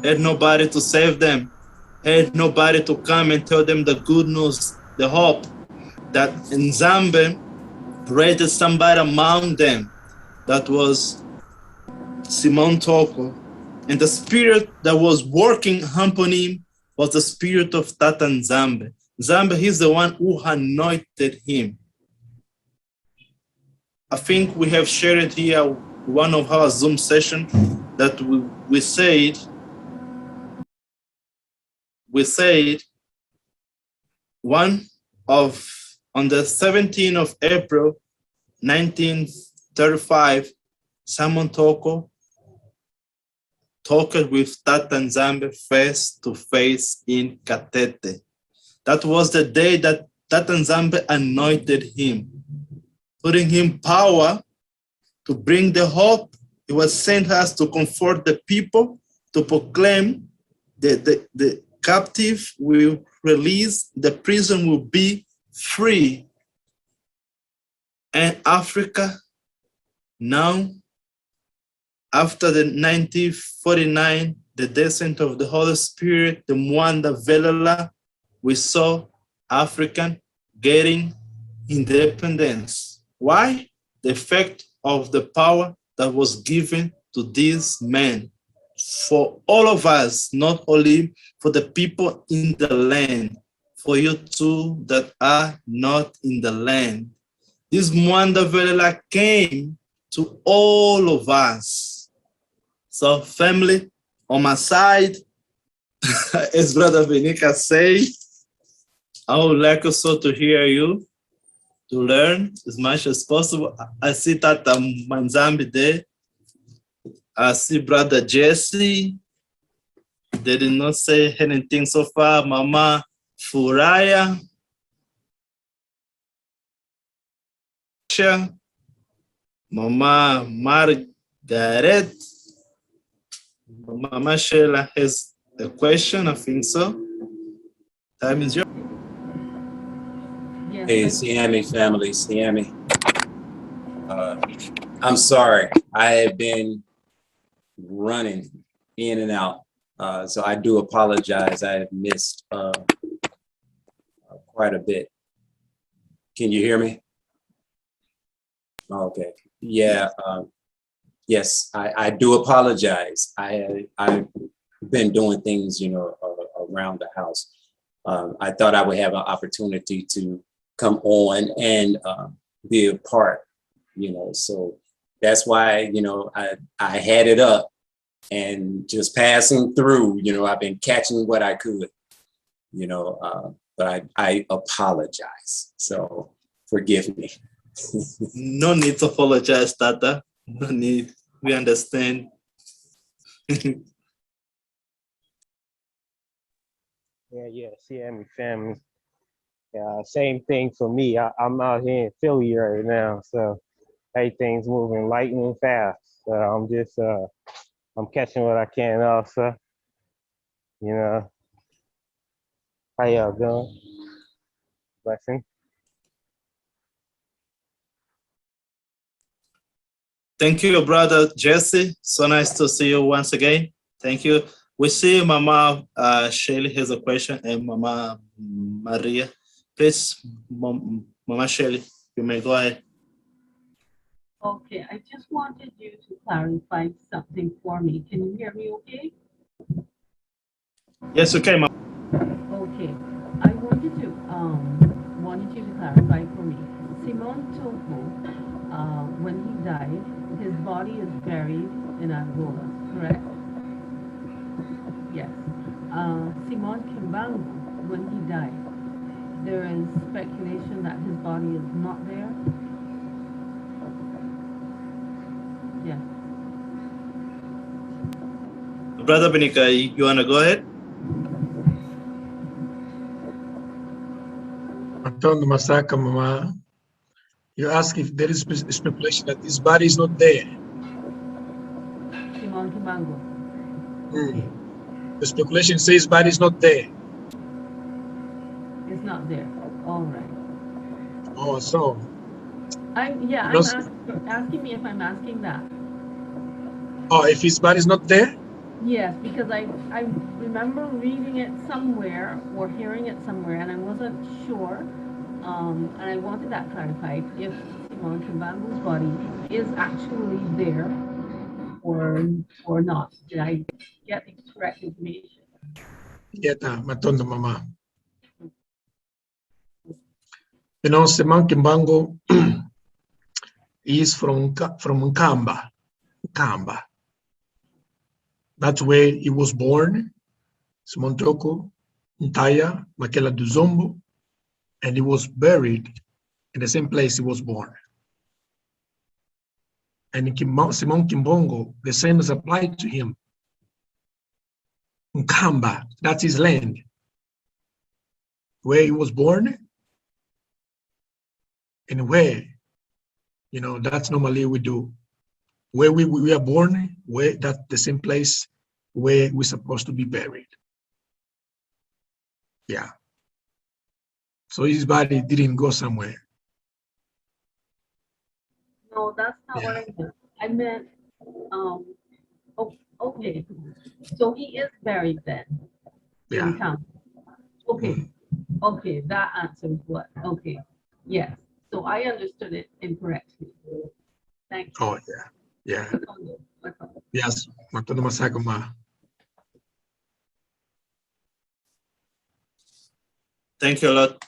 had nobody to save them, had nobody to come and tell them the good news, the hope, that in Zambia raised somebody among them that was Simon Toco. And the spirit that was working upon him was the spirit of Tatan Zambia. Zambia, he's the one who anointed him. I think we have shared it here, one of our Zoom sessions, that we said on the 17th of April, 1935, Simon Toco talked with Tatan Zambia face to face in Katete. That was the day that Tatan Zambia anointed him, putting him power to bring the hope. He was sent us to comfort the people, to proclaim the captive will release, the prison will be free. And Africa now, after the 1949, the descent of the Holy Spirit, the Mwanda Velela, we saw African getting independence. Why? The effect of the power that was given to these men. For all of us, not only for the people in the land, for you too that are not in the land. This Mwanda Velela came to all of us. So family, on my side, as Brother Benica say, I would like also to hear you, to learn as much as possible. I see Tata Manzambi there. I see Brother Jesse. They did not say anything so far. Mama Furaya. Mama Margaret. Mama Sheila has a question, I think so. Time is yours. Yes, Hey, Siami family, Siami. I'm sorry, I have been running in and out, so I do apologize. I have missed quite a bit. Can you hear me? Okay, yeah, yes, I do apologize. I've been doing things, you know, around the house. I thought I would have an opportunity to come on and be a part, so that's why, I had it up and just passing through, I've been catching what I could, but I apologize. So forgive me. No need to apologize, Tata. No need. We understand. Yeah, my family. Yeah, same thing for me. I'm out here in Philly right now, so everything's moving lightning fast. So I'm just I'm catching what I can also. How y'all doing? Blessing. Thank you, brother Jesse. So nice to see you once again. Thank you. We see Mama Shelley has a question, and Mama Maria. Please, Mama Shelley, you may go ahead. Okay, I just wanted you to clarify something for me. Can you hear me okay? Yes, okay, Mama. Okay, I wanted you to clarify for me. Simon Toco, when he died, his body is buried in Angola, correct? Yes. Simon Kimbangu, when he died, there is speculation that his body is not there. Yes. Brother Benika, you want to go ahead? Antonio Masaka, Mama, you ask if there is speculation that his body is not there. Simon Kimbangu. Okay. The speculation says his body is not there. It's not there. All right. Oh, so. I'm asking me if I'm asking that. Oh, if his body is not there? Yes, because I remember reading it somewhere or hearing it somewhere, and I wasn't sure. And I wanted that clarified if Simon Kimbangu's body is actually there or not. Did I get the correct information? Yeta, Matondo Mama. Simon Kimbangu is from Nkamba. Nkamba. That's where he was born. Simon Toco, Ntaya, Makela Duzombo, and he was buried in the same place he was born. And Simon Kimbongo, the same is applied to him. Nkamba, that's his land, where he was born, and where, that's normally we do. Where we are born, where that's the same place where we're supposed to be buried. Yeah. So his body didn't go somewhere. No, that's not what I meant. I meant, okay. So he is buried then. Yeah. In town. Okay. Okay, that answers what. Okay. Yes. So I understood it incorrectly. Thank you. Oh, yeah. Yes. Matondo Masakama. Thank you a lot,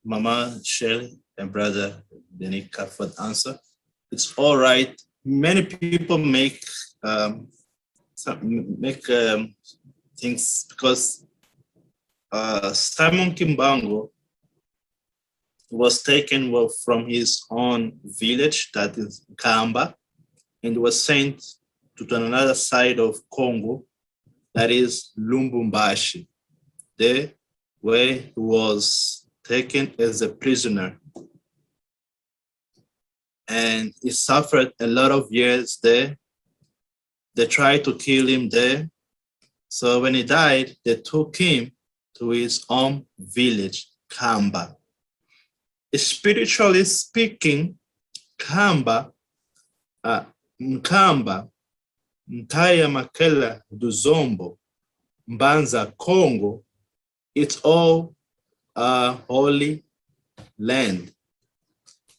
Mama Shelley and Brother Benika, for the answer. It's all right. Many people make things because Simon Kimbangu was taken from his own village, that is Kamba, and was sent to another side of Congo, that is Lubumbashi, there where he was taken as a prisoner. And he suffered a lot of years there. They tried to kill him there. So when he died, they took him to his own village, Kamba. Spiritually speaking, Kamba, Nkamba, Ntaya Makela Duzombo, Mbanza, Congo, it's all holy land.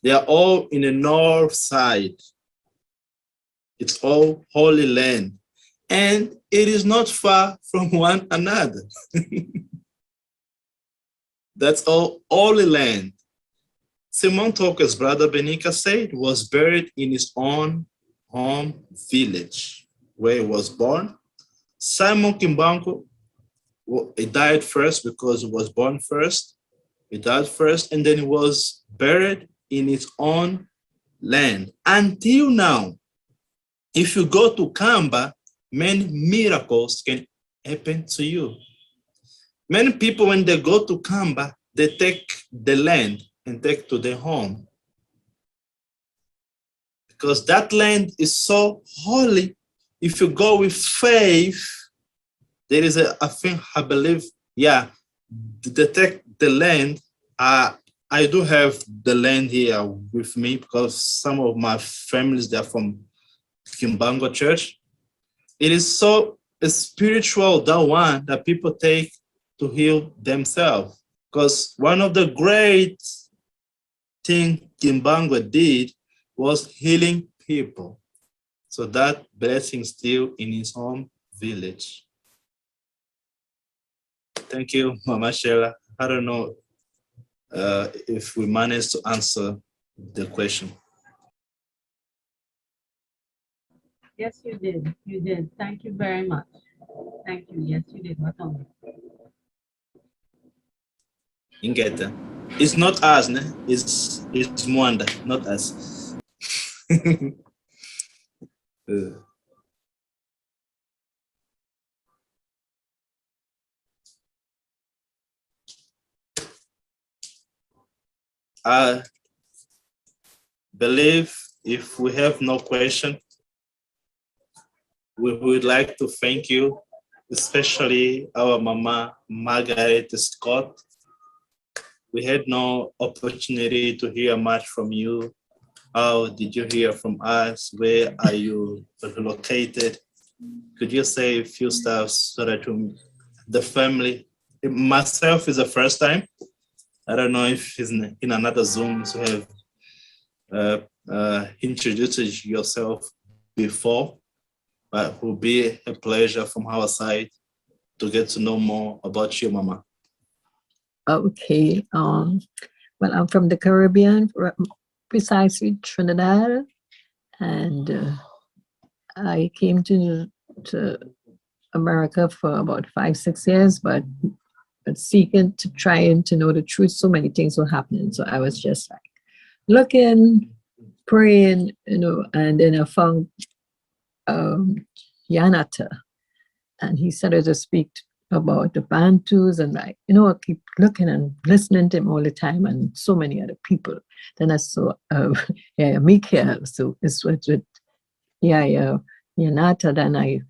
They are all in the north side. It's all holy land. and it is not far from one another. That's all Holy Land. Simon Toco's brother Benica said was buried in his own home village where he was born. Simon Kimbangu, he died first because he was born first. He died first, and then he was buried in his own land. Until now, if you go to Kamba, many miracles can happen to you. Many people, when they go to Kamba, they take the land and take to their home. Because that land is so holy. If you go with faith, there is I think, I believe, yeah, they take the land. I do have the land here with me because some of my families, they're from Kimbango Church. It is so spiritual, that one that people take to heal themselves. Because one of the great things Kimbango did was healing people. So that blessing still in his home village. Thank you, Mama Sheila. I don't know if we managed to answer the question. Yes, you did. You did. Thank you very much. Thank you. Yes, you did. Watondo. Ingeta. It's not us, ne? It's Mwanda, not us. I believe if we have no question, we would like to thank you, especially our Mama Margaret Scott. We had no opportunity to hear much from you. How did you hear from us? Where are you located? Could you say a few stuff so that the family, myself is the first time. I don't know if it's in another Zoom to have introduced yourself before, but it will be a pleasure from our side to get to know more about you, Mama. Okay. Well, I'm from the Caribbean, precisely Trinidad, and I came to America for about 5-6 years, but seeking to trying to know the truth. So many things were happening, so I was just like looking, praying, and then I found Yanata, and he started to speak about the Bantus, and I keep looking and listening to him all the time, and so many other people. Then I saw Mikael, so it's with Yanata. Then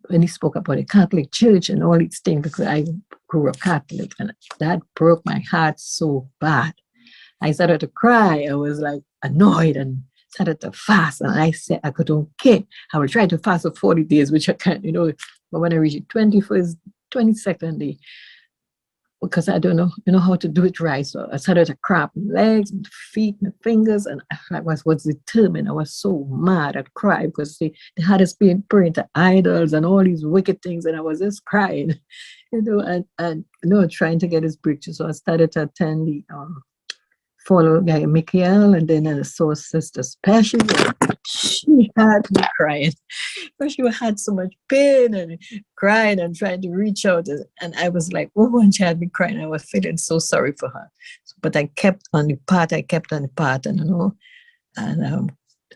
when he spoke about the Catholic Church and all these things, because I grew up Catholic, and that broke my heart so bad. I started to cry. I was like annoyed and started to fast. And I said, I couldn't care. I will try to fast for 40 days, which I can't, but when I reached the 21st, 22nd day, because I don't know how to do it right. So I started to cramp my legs, my feet, my fingers, and I was determined. I was so mad. I'd cry because they had us being praying to idols and all these wicked things, and I was just crying, and trying to get his breakthrough. So I started to attend the follow Guy Michael, and then I saw Sister Special. She had me crying, but she had so much pain and crying and trying to reach out, and I was like, oh, when she had me crying, I was feeling so sorry for her. But I kept on the path, and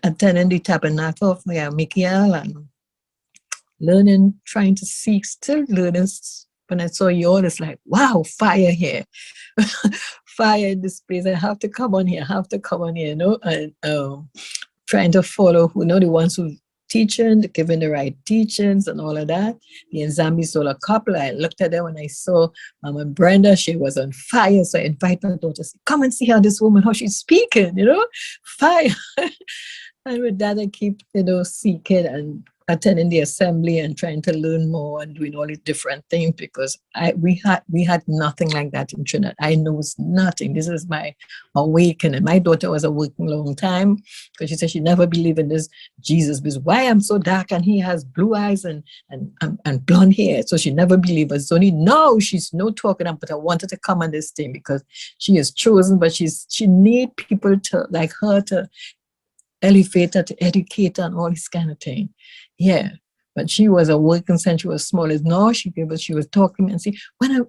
attending the tabernacle of Michael and learning, trying to seek, still learning. When I saw you all, it's like, wow, fire here. Fire in this place. I have to come on here, and trying to follow the ones who teaching, giving the right teachings and all of that. The Nzambi Solar couple, I looked at them when I saw Mama Brenda, she was on fire. So I invited my daughter to say, come and see how this woman, how she's speaking, fire. And with that, I keep, seeking and attending the assembly and trying to learn more and doing all these different things because we had nothing like that in Trinidad. I know nothing. This is my awakening. My daughter was awakening a long time because she said she never believed in this Jesus because why I'm so dark and he has blue eyes and blonde hair. So she never believed. But it's only now she's no talking about. But I wanted to come on this thing because she is chosen, but she need people to like her to elevate her, to educate her and all this kind of thing. Yeah, but she was awakened since she was small. No, she was talking and say,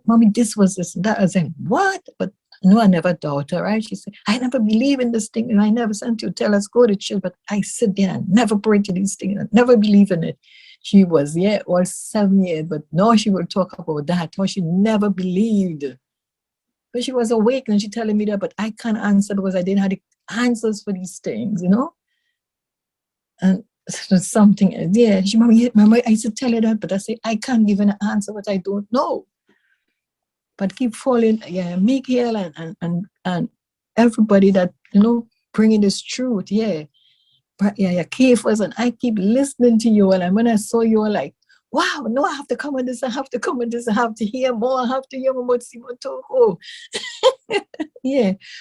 mommy, this was this and that. I was like, what? But no, I never doubt her, right? She said, I never believe in this thing. And I never sent you to tell us go to church, but I sit there and never pray to these things. I never believe in it. She was, all 7 years, but now she will talk about that. How she never believed. But she was awake and she telling me that, but I can't answer because I didn't have the answers for these things, And something, she, Mama, I used to tell her that, but I say, I can't give an answer, but I don't know. But keep falling, Meek Hill and everybody that, bringing this truth, But Keifas, and I keep listening to you, and when I saw you, I'm like, wow, no, I have to come on this, I have to come on this, I have to hear more, I have to hear more about Simon Toco.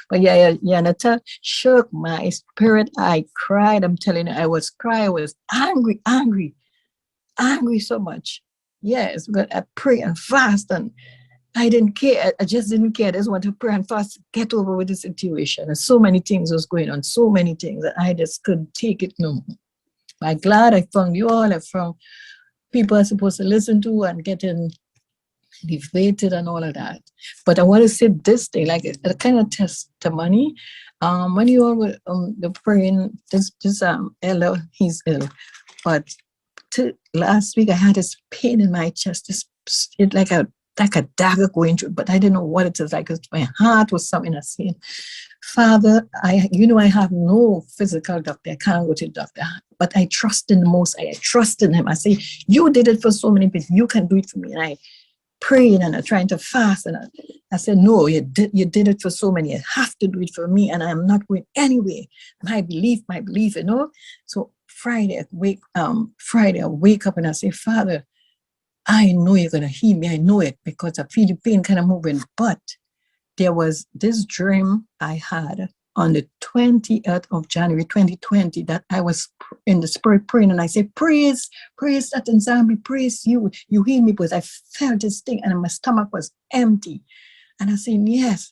But and that shook my spirit. I cried. I'm telling you, I was crying. I was angry so much. Yes, but I pray and fast, and I didn't care. I just didn't care. I just want to pray and fast, get over with the situation. And so many things was going on, so many things that I just couldn't take it no more. I'm glad I found you all. I found people I'm supposed to listen to and getting elevated and all of that. But I want to say this thing, like a kind of testimony. When you all were the praying, this elder, he's ill. But last week I had this pain in my chest, it like a dagger going through, but I didn't know what it is like. My heart was something I said, Father, I have no physical doctor. I can't go to the doctor, but I trust in the Most High. I trust in him. I say, you did it for so many people. You can do it for me. And I praying and I'm trying to fast. And I said, no, you did it for so many. You have to do it for me. And I'm not going anywhere. My belief, So Friday I wake up and I say, Father, I know you're going to heal me. I know it because I feel the pain kind of moving. But there was this dream I had on the 20th of January, 2020, that I was in the spirit praying. And I said, praise that and Zambi, praise you. You heal me because I felt this thing and my stomach was empty. And I said, yes.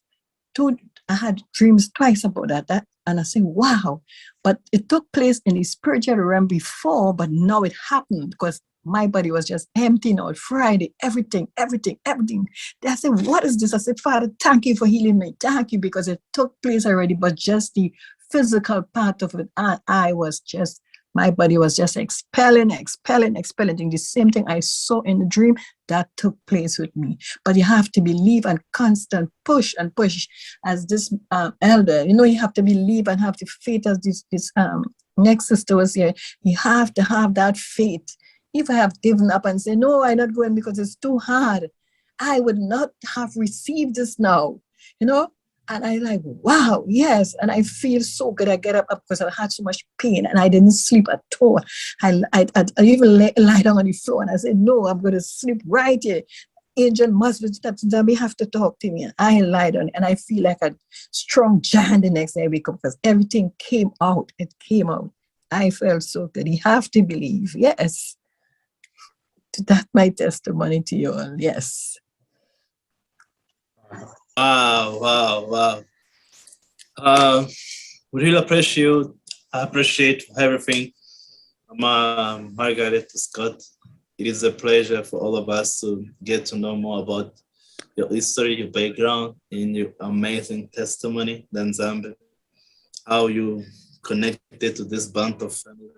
I had dreams twice about that. And I said, wow. But it took place in the spiritual realm before, but now it happened because my body was just empty now. Friday, everything. I said, what is this? I said, Father, thank you for healing me. Thank you, because it took place already, but just the physical part of it, my body was just expelling. The same thing I saw in the dream, that took place with me. But you have to believe and constant push as this elder, you have to believe and have the faith as this next sister was here. You have to have that faith. If I have given up and say, no, I'm not going because it's too hard, I would not have received this now, And I like, wow, yes. And I feel so good. I get up because I had so much pain and I didn't sleep at all. I even lie down on the floor and I said, no, I'm going to sleep right here. Angel must be that we have to talk to me. And I lie down and I feel like a strong giant the next day I wake up because everything came out. It came out. I felt so good. You have to believe. Yes. That's my testimony to you all. Yes. Wow. We really appreciate everything. Margaret Scott. It is a pleasure for all of us to get to know more about your history, your background, and your amazing testimony, Danzambe, how you connected to this band of family.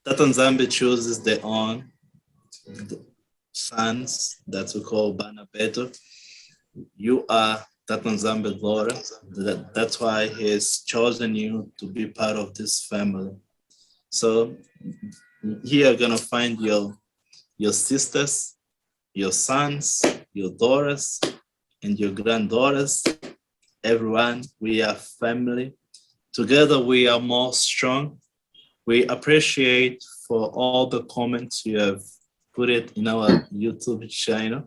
That Danzambe chooses their own sons that we call Banabeto. You are Tatanzambe daughter. That's why he has chosen you to be part of this family. So here you're gonna find your sisters, your sons, your daughters, and your granddaughters. Everyone, we are family. Together we are more strong. We appreciate for all the comments you have put it in our YouTube channel.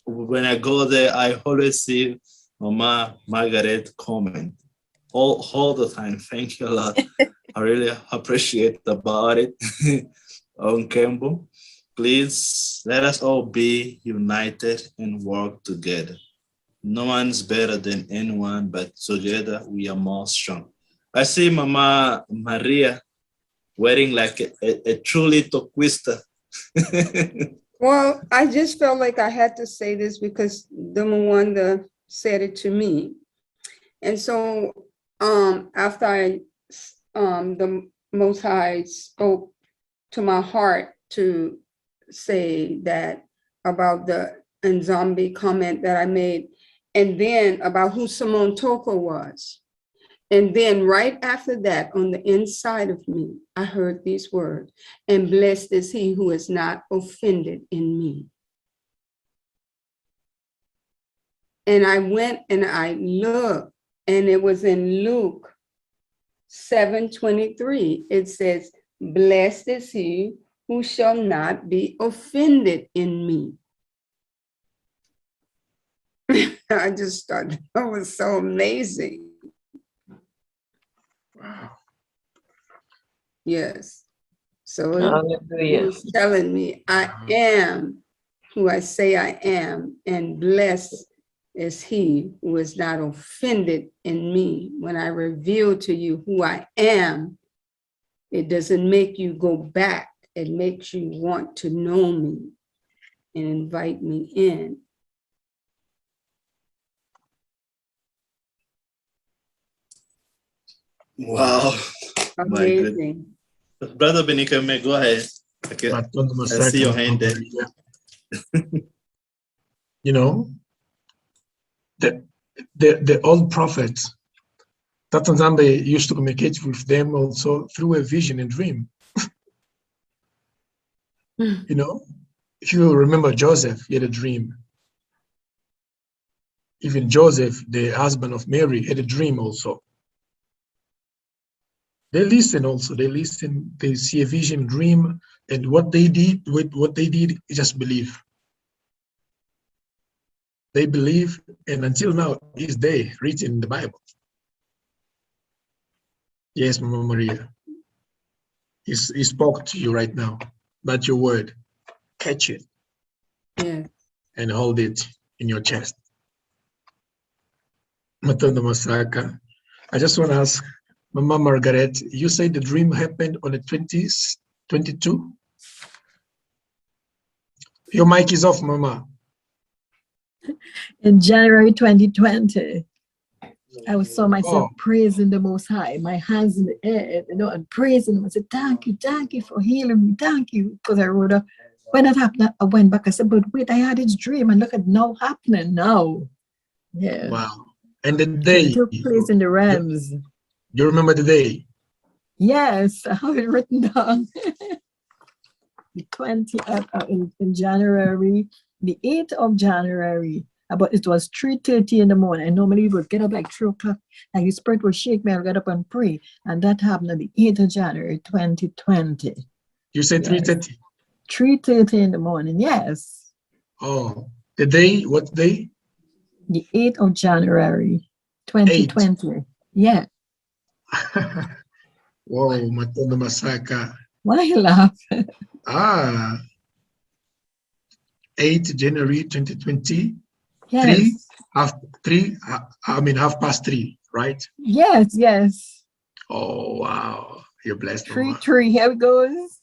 When I go there, I always see Mama Margaret comment all the time. Thank you a lot. I really appreciate about it. On Campbell, please let us all be united and work together. No one's better than anyone, but together we are more strong. I see Mama Maria wearing like a truly Toquista. Well, I just felt like I had to say this because the Mwanda said it to me. And so after the Most High spoke to my heart to say that about the Nzambi comment that I made, and then about who Simon Toco was. And then right after that, on the inside of me, I heard these words, and blessed is he who is not offended in me. And I went and I looked, and it was in Luke 7:23. It says, blessed is he who shall not be offended in me. I just thought that was so amazing. Wow. Yes. So he Hallelujah. was telling me, I am who I say I am, and blessed is he who is not offended in me. When I reveal to you who I am, it doesn't make you go back. It makes you want to know me and invite me in. Wow. My goodness. Amazing. Brother Benika, may go ahead. Okay. I see your hand there. You know, the old prophets, Tata Nzambe used to communicate with them also through a vision and dream. You know, if you remember Joseph, he had a dream. Even Joseph, the husband of Mary, had a dream also. They listen also, they see a vision, dream, and what they did is just believe. They believe, and until now, is there written in the Bible. Yes, Mama Maria. He spoke to you right now. That's your word. Catch it. Yeah. And hold it in your chest. Matondo Masaka. I just want to ask, Mama Margaret, you say the dream happened on the 20th, 22? Your mic is off, Mama. In January 2020, I saw myself praising the Most High, my hands in the air, you know, and praising him. I said, thank you for healing me, thank you. Because I wrote up, when that happened, I went back, I said, but wait, I had this dream, and look at now happening now. Yeah. Wow. And the day. It took place in the realms. You remember the day? Yes, I have it written down. The 20th in January, the 8th of January, but it was 3:30 in the morning. I normally would get up like 3 o'clock, like the spirit would shake me, I'll get up and pray. And that happened on the 8th of January, 2020. You said 3:30? 3:30 in the morning, yes. Oh, the day, what day? The 8th of January, 2020. Yeah. Whoa, Matondo Masaka. Why you laugh? 8 January 2020. Yes. Half past 3, right? Yes. Oh, wow. You're blessed. 3, here it goes.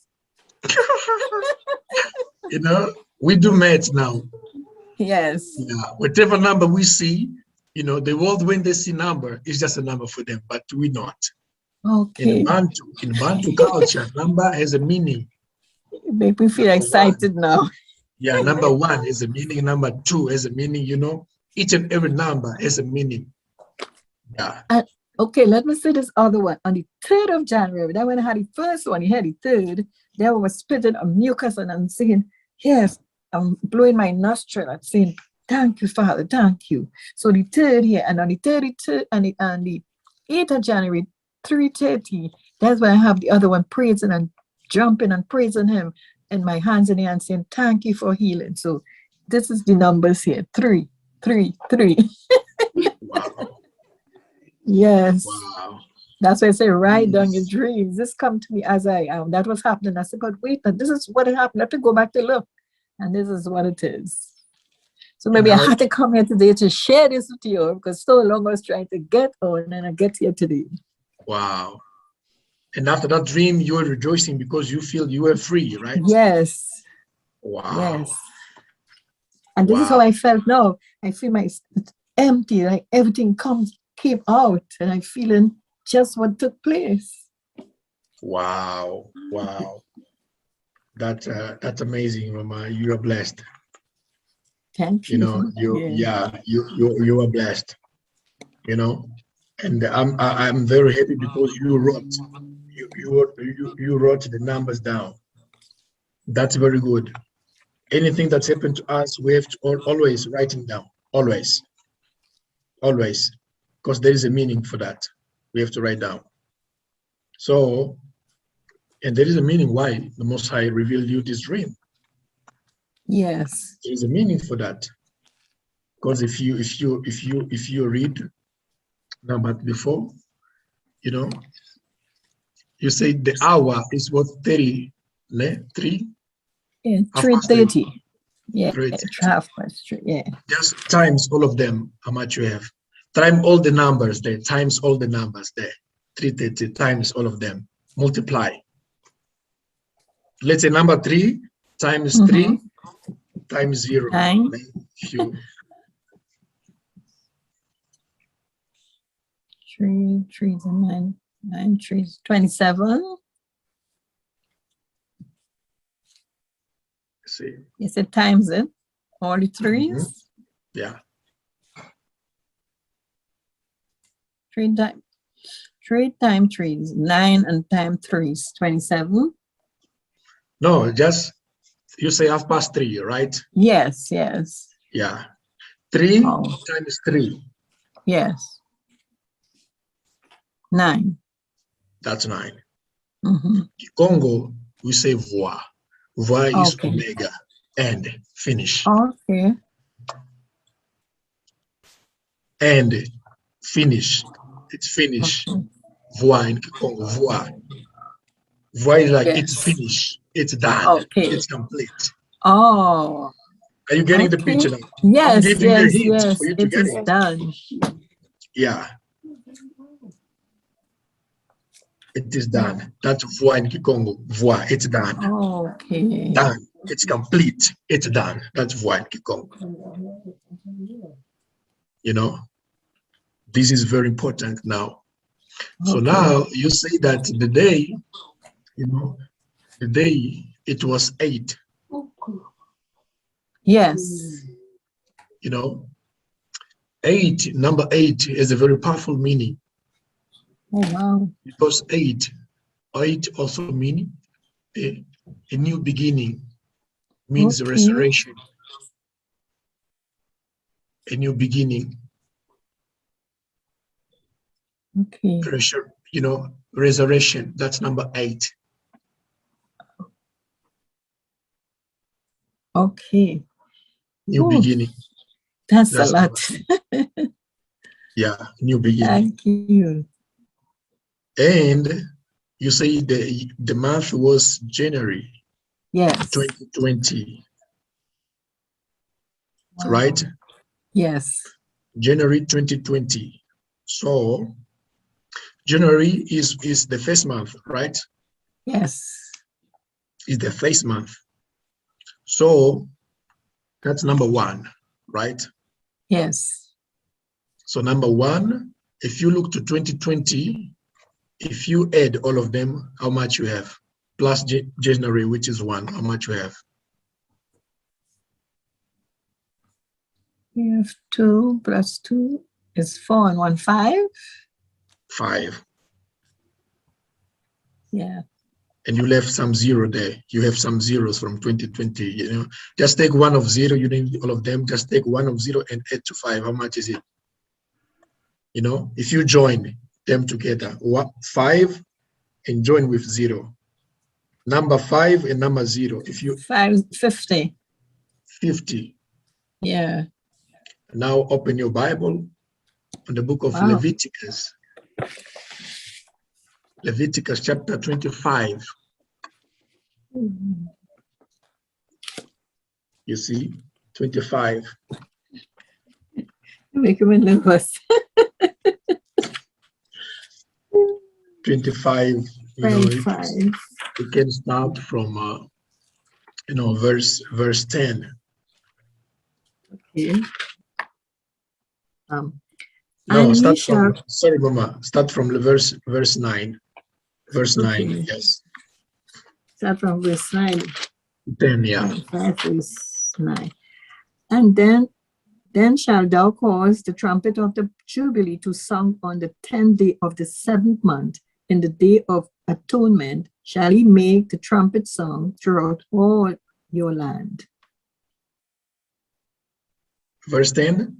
You know, we do math now. Yes. Yeah, whatever number we see, you know, the world, when they see number, is just a number for them, but we not. Okay. In Bantu culture, number has a meaning. You make me feel excited now. Yeah, number 1 is a meaning, number 2 has a meaning, you know. Each and every number has a meaning. Yeah. Okay, let me say this other one. On the 3rd of January, that when I had the first one, you had the 3rd, there was spitting a mucus and I'm saying, yes, I'm blowing my nostril. I'm saying, thank you, Father, thank you. So the 3rd here, and on the 33rd and the 8th of January, 3:30, that's when I have the other one praising and jumping and praising him, and my hands in the air and saying, thank you for healing. So this is the numbers here, 3, 3, 3. Wow. Yes. Wow. That's why I say, write down your dreams. This come to me as I am. That was happening. I said, but wait, this is what happened. I have to go back to look. And this is what it is. So maybe I had to come here today to share this with you, because so long I was trying to get on, and I get here today. Wow. And after that dream, you were rejoicing because you feel you were free, right? Yes. Wow. Yes. And this is how I felt now. I feel my it's empty, like everything came out, and I'm feeling just what took place. Wow. Wow. That's amazing, Mama. You are blessed. Thank you. You know, you are blessed. You know, and I'm very happy because you wrote the numbers down. That's very good. Anything that's happened to us, we have to always write it down. Always, because there is a meaning for that. We have to write down. So, and there is a meaning why the Most High revealed you this dream. Yes. There is a meaning for that. Because if you read number before, you know, you say the hour is what 30, 3? Yeah, 3:30. Yeah, 3:30. 3:30. Yeah. Just times all of them, how much you have. Times all the numbers there, times all the numbers there. 3:30 times all of them. Multiply. Let's say number 3 times 3 times 0. 9. If you 3 3s and 9. 9 3s 27. see. You said times it. All the 3s. Yeah. 3 times 3s, 9, and times 3s, 27. No, just you say 3:30, right? Yes, yes. Yeah. 3 times 3. Yes. 9. That's 9. Mm-hmm. We say voix. Voix is omega. End. Finish. Okay. And finish. It's finish. Voix in Congo. Voix. Voix is like it's finished. It's done. It's complete. Oh. Are you getting the picture now? Yes, I'm giving yes, you hints yes. for you to It get is it. done. Yeah. It is done. That's voix in Kikongo. Voix. It's done. Okay. Done. It's complete. It's done. That's voix in Kikongo. You know, this is very important now. So now you say that the day, you know, the day it was 8. Yes. You know, 8, number 8 is a very powerful meaning. Oh, wow. Because 8 also means a new beginning, means restoration. A new beginning. Okay. You know, resurrection. That's number 8. Okay. New beginning. That's a lot. Yeah, new beginning. Thank you. And you say the month was January. Yes. 2020. Wow. Right? Yes. January 2020. So January is the first month, right? Yes. Is the first month. So that's number 1, right? Yes. So number 1, if you look to 2020, if you add all of them, how much you have? Plus January, which is 1, how much you have? We have 2 plus 2 is 4 and 1, 5. 5. Yeah. And you left some 0 there. You have some zeros from 2020. You know, just take 1 of 0. You need all of them. Just take 1 of 0 and add to 5. How much is it? You know, if you join them together, 5 and join with 0. number 5 and number 0. If you 550. 50. Yeah. Now open your Bible on the book of Wow. Leviticus. Leviticus chapter 25. You see, 25. You make me nervous. 25. You know, 25. you can start from verse 10. Okay. No, And ye start shall, from, sorry, Mama, start from the verse 9. Verse 9, okay. yes. Start from verse 9. 10, yeah. 25, verse 9. And then shalt thou cause the trumpet of the Jubilee to sound on the 10th day of the 7th month. In the day of atonement shall he make the trumpet sound throughout all your land. Verse 10.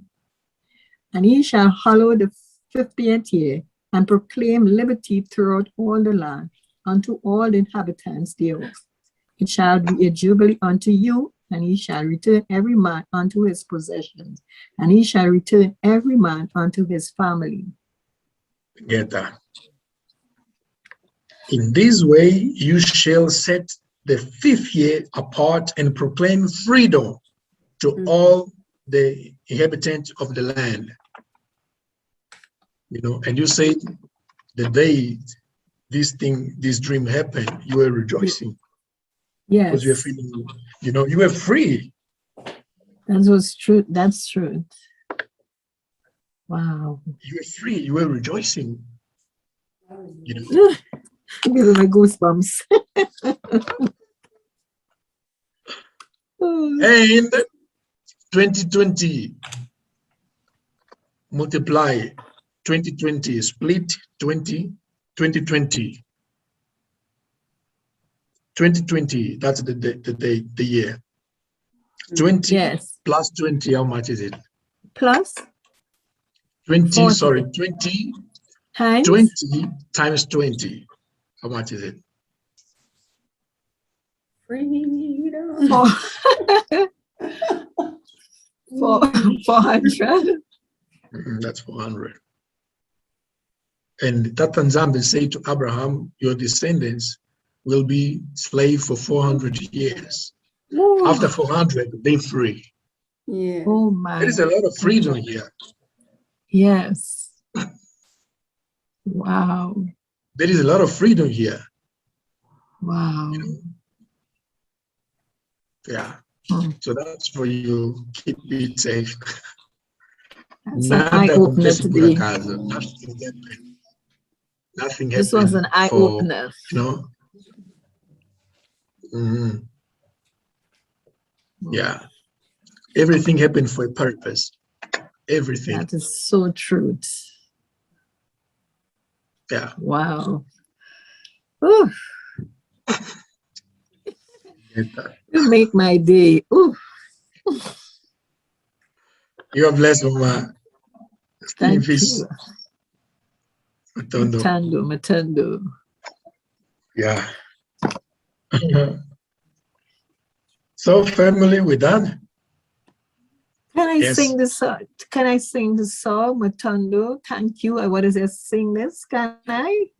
And he shall hallow the 50th year, and proclaim liberty throughout all the land, unto all the inhabitants thereof. It shall be a jubilee unto you, and he shall return every man unto his possessions, and he shall return every man unto his family. Get that. In this way you shall set the 5th year apart and proclaim freedom to all the inhabitants of the land. You know, and you say the day this dream happened, you were rejoicing. Yes. Because you were feeling, you know, you were free. That was true. That's true. Wow. You were free. You were rejoicing. You know. Give me my goosebumps. And 2020 multiply 2020 split 2020. 2020, that's the year. 20 yes. plus 20, how much is it? Plus 20, 40. sorry, 20 times 20 times 20. How much is it? Freedom. 400. That's 400. And Tata Nzambe said to Abraham, your descendants will be slave for 400 years. Ooh. After 400, they're free. Yeah. Oh my. There is a lot of freedom here. Yes. Wow. There is a lot of freedom here. Wow. You know? Yeah. Hmm. So that's for you. Keep it safe. That's an eye-opener today. Nothing happened. This was an eye-opener. You know. Mm-hmm. Yeah. Everything happened for a purpose. Everything. That is so true. Yeah. Wow. Ooh. You make my day. Ooh. You are blessed, Mama. Thank you. Matondo. Matando. Yeah. So, family, we're done. Can I Yes. sing the song? Can I sing the song, Matondo? Thank you. I want to just sing this. Can I?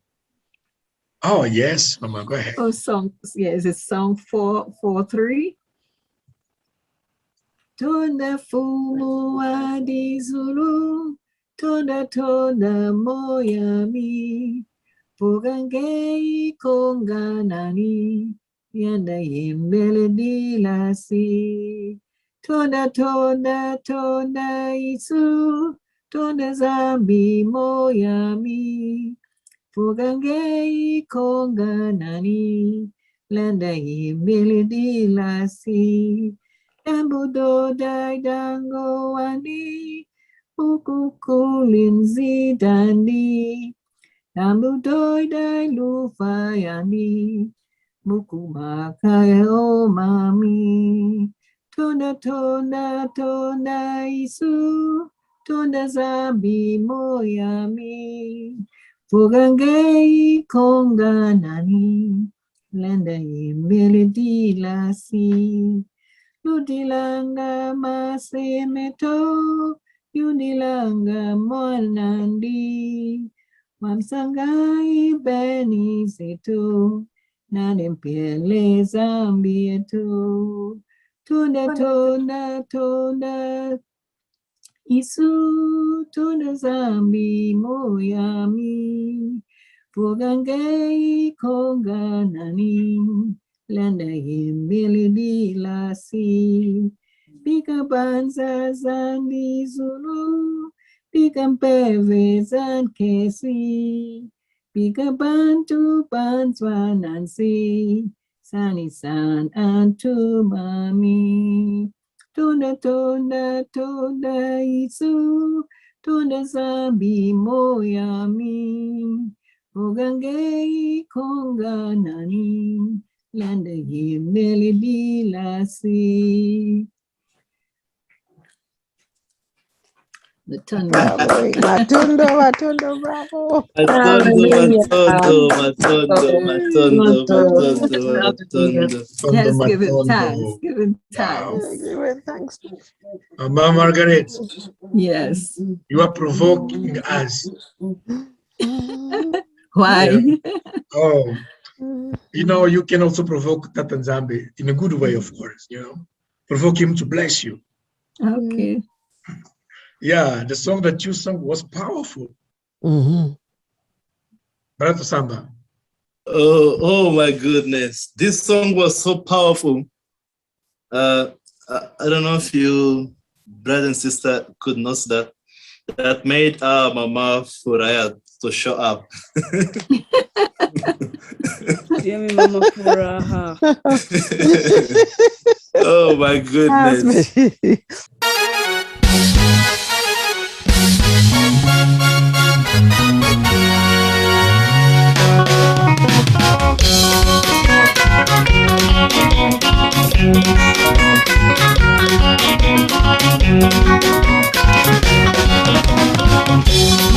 Oh, yes, Mama, go ahead. Oh, song. Yes, it's song 443. Tonda fumu adi zulu, tonda moyami, pogangei konganani, yanda yimbele dilasi. Tonda isu, tonda zambi moyami, pogangei konganani, landa yimbele dilasi. Dambudo dai dango wani, ukuku linzi dani. Dambudo dai lufayani, muku makai o mami. Tonda isu, tonda zambi moyami. Fugangei konga nani, landa melody lasi. Ludilanga masemeto, Yunilanga monandi. Mamsangai beni seto, Nanimpele zambieto. Tunda tunda tunda, Isu tunda zambi moyami. Fugangei konganani, landa melody lasi. Pika banza zandi zulu, pika mpeve zan kesi. Pika bantu banswa nansi, sani san antu mami. Tunda tunda tunda isu, tunda zambi moyami. Ogangei konga nani, landa melody lasi. The tongue. Matondo, bravo. Yes, give him thanks. Give him thanks. Give it thanks. Mama Margaret, Yes. you are provoking us. Why? Yeah. Oh, you know, you can also provoke Tatan Zambi in a good way, of course, you know. Provoke him to bless you. Okay. Yeah, the song that you sang was powerful. Brother Samba. Oh my goodness. This song was so powerful. I don't know if you, brother and sister, could notice that. That made Mama Furaya to show up. Mama Furaha. Oh my goodness.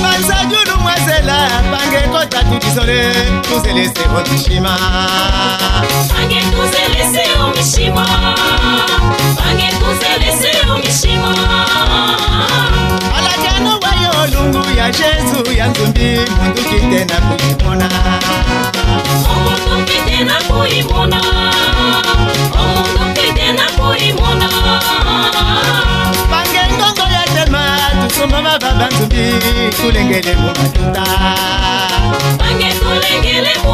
Masajulu mwazela pange kota tudisole tuzelese otishima pange tuzelese omishima pange tuzelese omishima alajano wayo lungu ya Yesu ya nzumbi mundu kitena kuimona mundu kitena kuimona mundu kitena kuimona pange ngongo ya tema Baba nzumbi kulengele mu matuta pange kulengele mu